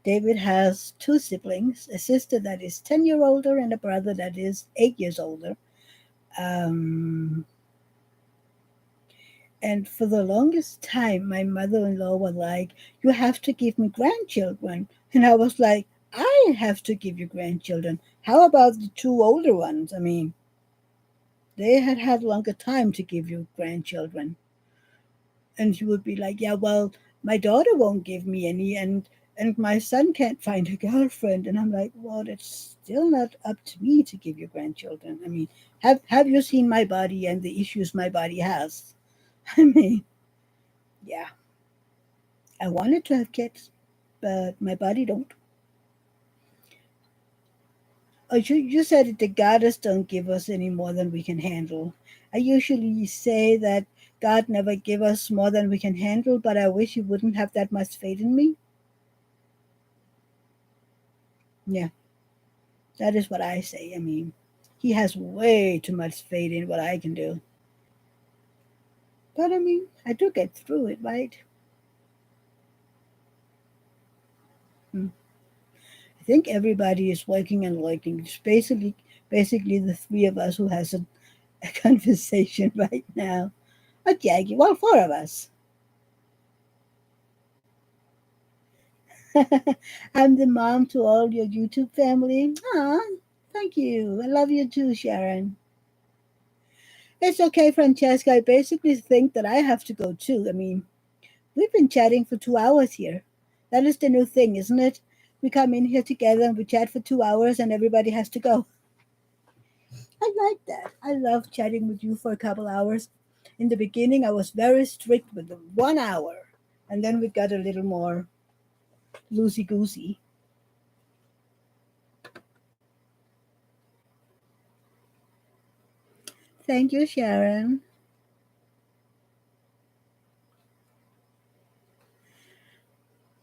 [SPEAKER 1] David has two siblings, a sister that is 10 years older and a brother that is 8 years older. Um, and for the longest time, my mother in law was like, "You have to give me grandchildren." And I was like, "I have to give you grandchildren. How about the two older ones? I mean, they had had longer time to give you grandchildren." And she would be like, "Yeah, well, my daughter won't give me any, and my son can't find a girlfriend." And I'm like, "Well, it's still not up to me to give you grandchildren. I mean, have you seen my body and the issues my body has?" I mean, yeah, I wanted to have kids, but my body don't. Oh, you said that the goddess don't give us any more than we can handle. I usually say that God never give us more than we can handle, but I wish you wouldn't have that much faith in me. Yeah, that is what I say. I mean, he has way too much faith in what I can do. But I mean, I do get through it, right? Hmm. I think everybody is working and working. It's basically the three of us who has a conversation right now. Okay, well, four of us. I'm the mom to all your YouTube family. Aw, thank you. I love you too, Sharon. It's okay, Francesca. I basically think that I have to go too. I mean, we've been chatting for 2 hours here. That is the new thing, isn't it? We come in here together and we chat for 2 hours and everybody has to go. I like that. I love chatting with you for a couple hours. In the beginning, I was very strict with the 1 hour, and then we got a little more loosey goosey. Thank you, Sharon.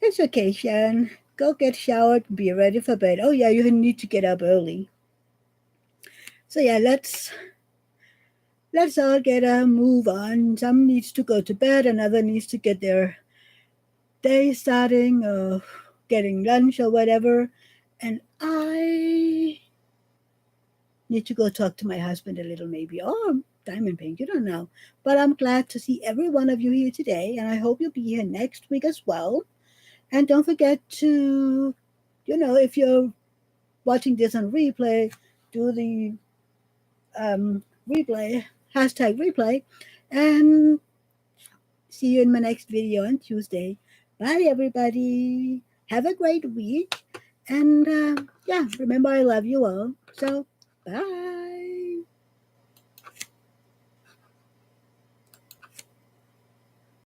[SPEAKER 1] It's okay, Sharon. Go get showered and be ready for bed. Oh, yeah, you need to get up early. So, yeah, let's all get a move on. Some needs to go to bed, another needs to get their day starting or getting lunch or whatever. And I Need to go talk to my husband a little, maybe. Or Diamond Pink, you don't know. But I'm glad to see every one of you here today, and I hope you'll be here next week as well. And don't forget to, if you're watching this on replay, do the replay, #replay, and see you in my next video on Tuesday. Bye, everybody. Have a great week. And yeah, remember, I love you all. So, bye.